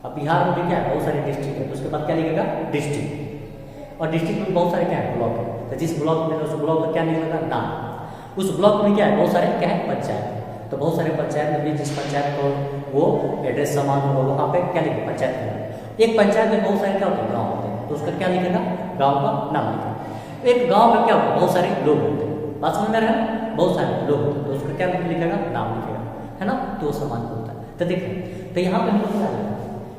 अब बिहार में भी क्या है, बहुत सारे डिस्ट्रिक्ट है, तो उसके बाद क्या लिखेगा, डिस्ट्रिक्ट। और डिस्ट्रिक्ट में बहुत सारे क्या है, ब्लॉक है। तो जिस ब्लॉक में उस ब्लॉक का क्या लिखेगा, नाम। उस ब्लॉक में क्या है, बहुत सारे क्या है, पंचायत। तो बहुत सारे पंचायत में भी जिस पंचायत को वो एड्रेस सामान होगा वहाँ पे क्या लिखेगा, पंचायत का नाम। एक पंचायत में बहुत सारे क्या होते हैं, गाँव होते हैं, तो उसका क्या लिखेगा, गाँव का नाम लिखेगा। एक गाँव में क्या होता है, बहुत सारे लोग होते हैं, बात समझ में आ रहा है, बहुत सारे लोग होते हैं, तो उसका क्या लिखेगा, नाम लिखेगा, है ना। तो वो सामान होता है। तो देखिए, तो यहाँ पे हम लोग क्या लिखा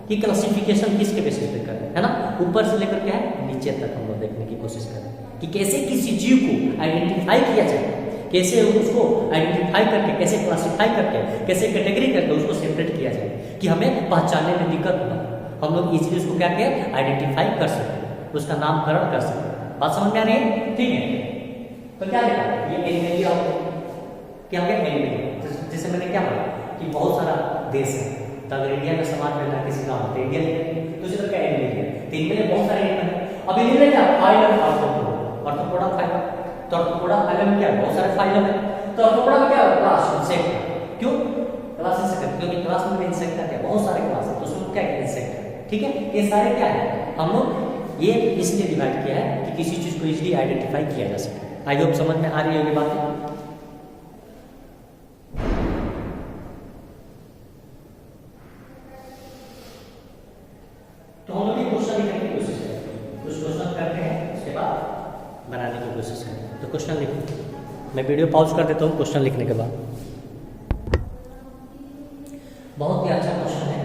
कि क्लासिफिकेशन किसके बेसिस पे करें, है ना। ऊपर से लेकर क्या है, नीचे तक हम लोग देखने की कोशिश करें कि कैसे किसी जीव को आइडेंटिफाई किया जाए, कैसे उसको आइडेंटिफाई करके, कैसे क्लासिफाई करके, कैसे कैटेगरी करके उसको सेपरेट किया जाए कि हमें पहचानने में दिक्कत ना, हम लोग इजीली उसको क्या किया, आइडेंटिफाई कर सकें, उसका नामकरण कर सकें। बात समझ में आ रही है, ठीक है। तो क्या लिखा, ये एनिमलिया क्या हो गया, एनिमलिया। जैसे मैंने क्या बोला कि बहुत सारा देश है, तो अगर इंडिया में सामान मिलता है किसी गाँव तो इंडिया लिखेंगे, तो उसी तरह क्या एनिमलिया। तो इनमें बहुत सारे एनिमल है। अब इनमें क्या, फाइलम, आर्थ्रोपोडा फाइलम। तो आर्थ्रोपोडा फाइलम में क्या है, बहुत सारे फाइलम है। तो आर्थ्रोपोडा में क्या है, क्लास इंसेक्ट। क्यों क्लास इंसेक्ट, क्योंकि क्लास में इंसेक्ट का क्या, बहुत सारे क्लास है, तो उसमें क्या है, इंसेक्ट है। ठीक है, ये सारे क्या है, हम लोग ये इसलिए डिवाइड किया है कि किसी चीज को इजीली आइडेंटिफाई किया जा सके। आई होप समझ में आ रही होगी बात। तो हम लोग ये क्वेश्चन लिखने की कोशिश करेंगे, कुछ क्वेश्चन करते हैं, उसके बाद बनाने की कोशिश करें। तो क्वेश्चन लिखो, मैं वीडियो पॉज कर देता हूँ क्वेश्चन लिखने के बाद। बहुत ही अच्छा क्वेश्चन है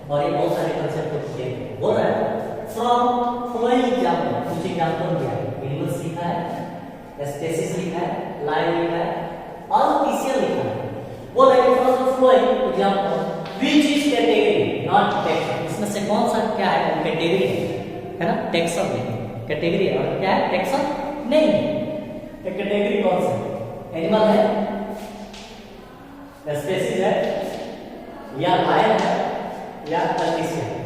और ये बहुत सारे कंसेप्ट को क्लियर बोल रहा है। फ्रॉम फ्लोइंग एग्जांपल, कुछ एग्जांपल दिया है, यूनिवर्स लिखा है, स्टेसिस लिखा है, लाइन लिखा है और टीसीएल लिखा है। बोल रहा है from flowing example which is category not taxon, इसमें से कौन सा क्या है, कैटेगरी है ना, टेक्सम नहीं, कैटेगरी है। और क्या है, टेक्सम नहीं है। कैटेगरी कौन सा, एनिमल है, स्पेसीज है, या लायन है, या कल्टिसियन है।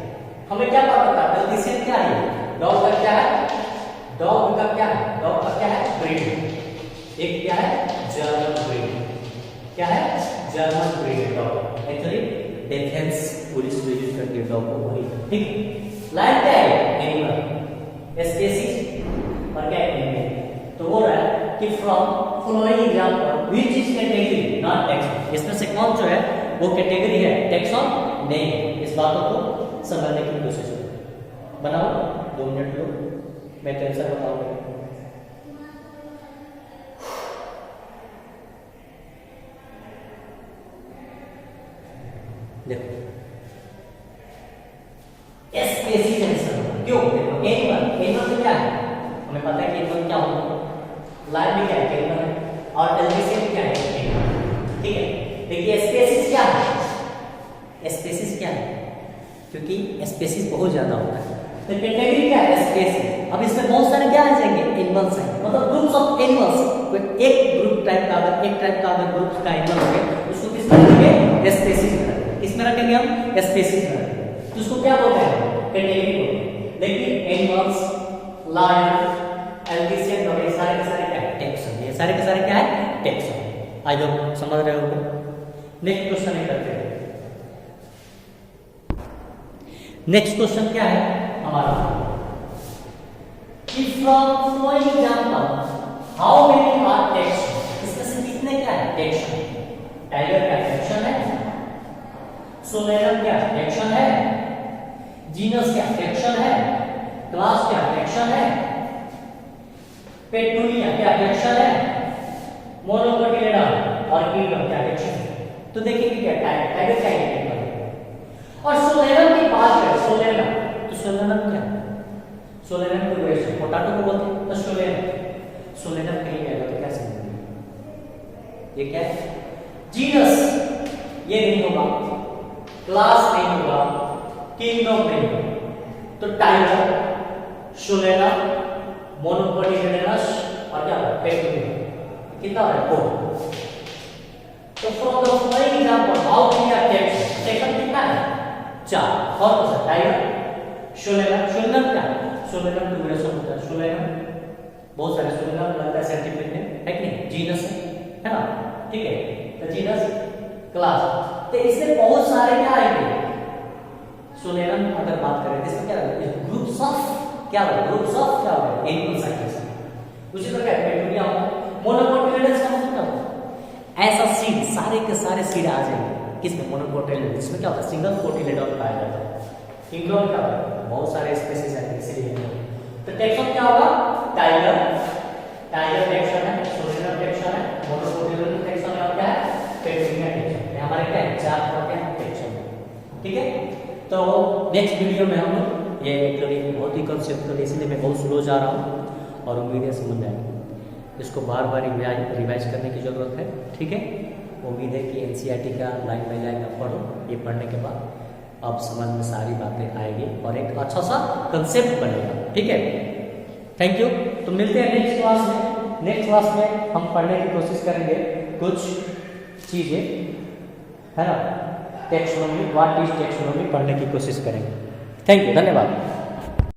हमें क्या पता था, कल्टिसियन क्या है, डॉग का क्या है, डॉग का क्या है, डॉग का क्या है, ब्रीड। एक क्या है, जर्मन ब्रीड, क्या है, German breed dog. Actually defence police में यूज करती है डॉग को, वही ठीक। लायन क्या है, एनिमल, स्पेसीज और क्या है, एनिमल। तो बोल रहा है कि from following example which is category not taxon, इसमें से कौन जो है वो कैटेगरी है, टेक्सम नहीं है। इस बातों को समझने की कोशिश करो। बनाओ 2 मिनट लो, मैं तो आंसर बताऊंगा। देखो स्पेसीज आंसर, क्यों? देखो एनिमल से क्या है, हमें पता है कि एनिमल क्या होता है, लाइव भी क्या है, एनिमल है, और एल्गेसियन क्या है, एनिमल। ठीक है, देखिए स्पेसीज क्या है, स्पेसीज क्या है, क्योंकि स्पेसीज बहुत ज्यादा होता है, तो कैटेगरी क्या है, स्पेसीज। अब इसमें बहुत सारे क्या आ जाएंगे, एनिमल्स हैं, मतलब ग्रुप्स ऑफ एनिमल्स। एक ग्रुप टाइप का अगर एक टाइप का अगर ग्रुप का एनिमल हो गया, उसको किस में रखेंगे, स्पेसीज में रखेंगे। किसमें रखेंगे हम, स्पेसीज में रखेंगे, तो उसको क्या बोलते हैं, कैटेगरी बोलते हैं। लेकिन एनिमल्स, लायन, एल्गेसियन और ये सारे के सारे क्या है, टैक्सन। ये सारे के सारे क्या है, टैक्सन। आई होप समझ रहे हो। नेक्स्ट क्वेश्चन करते हैं। नेक्स्ट क्वेश्चन क्या है हमारा, कि from for example how many are taxon, इसमें से कितने क्या है, टैक्सन। टाइगर का टैक्सन है, सोलेनम क्या टैक्सन है, जीनस क्या टैक्सन है, क्लास क्या टैक्सन है, पेटूनिया क्या टैक्सन है, मोनोकोटिलेडा और किंगडम क्या टैक्सन है। तो देखेंगे क्या टाइगर क्या है, और सोलेनम की बात करें, सोलेनम तो सोलेनम क्या है, सोलेनम को वैसे पोटैटो को बोलते हैं, तो सोलेनम कहीं आएगा तो क्या समझेंगे, ये क्या है, जीनस ये नहीं होगा, क्लास नहीं होगा, किंगडम नहीं होगा, तो टाइगर, सोलेनम, मोनोकोटिलेडस और क्या है, पेटूनिया। कितना है, 4। तो from the following example how many are taxon, taxon कितना है, 4। और कौन सा, टाइगर, सोलेनम क्या है, सोलेनम ड्यूरेशन होता है, सोलेनम बहुत सारे सोलेनम लगता है साइंटिफिक में, है कि नहीं, जीनस है ना, ठीक है, तो जीनस, क्लास, तो इसमें बहुत सारे क्या आएंगे, सोलेनम अगर बात करें इसमें क्या है, ग्रुप्स ऑफ क्या होगा, ग्रुप्स ऑफ क्या होगा, एनिमल साइकिल्स। उसी प्रकार पेटूनिया होगा, मोनोकोटिलेडस का मतलब क्या होगा, ऐसा सीड, सारे के सारे सीड आ जाएंगे किसमें, मोनोकोटिलेडस। इसमें क्या होता है, सिंगल कोटिलेडॉन पाया जाता है। किंगडम क्या होता है, बहुत सारे स्पीशीज हैं इसीलिए। तो टैक्सन क्या होगा, टाइगर, टाइगर टैक्सन है, सोलेनम टैक्सन है, मोनोकोटिलेडन टैक्सन है, और क्या है, पेटूनिया टैक्सन। ये हमारे क्या है, 4 क्या है, टैक्सन। ठीक है, तो नेक्स्ट वीडियो में हम ये एक्चुअली बहुत ही कंसेप्चुअल, इसलिए मैं बहुत स्लो जा रहा हूँ और उम्मीद है समझ में आएगी। इसको बार बार रिवाइज करने की जरूरत है। ठीक है, उम्मीद है कि एनसीईआरटी का लाइन बाय लाइन आप पढ़ो, ये पढ़ने के बाद अब समझ में सारी बातें आएगी और एक अच्छा सा कंसेप्ट बनेगा। ठीक है, थैंक यू। तो मिलते हैं नेक्स्ट क्लास में। नेक्स्ट क्लास में हम पढ़ने की कोशिश करेंगे कुछ चीज़ें, है ना, टैक्सोनॉमी, व्हाट इज टैक्सोनॉमी पढ़ने की कोशिश करेंगे। थैंक यू, धन्यवाद।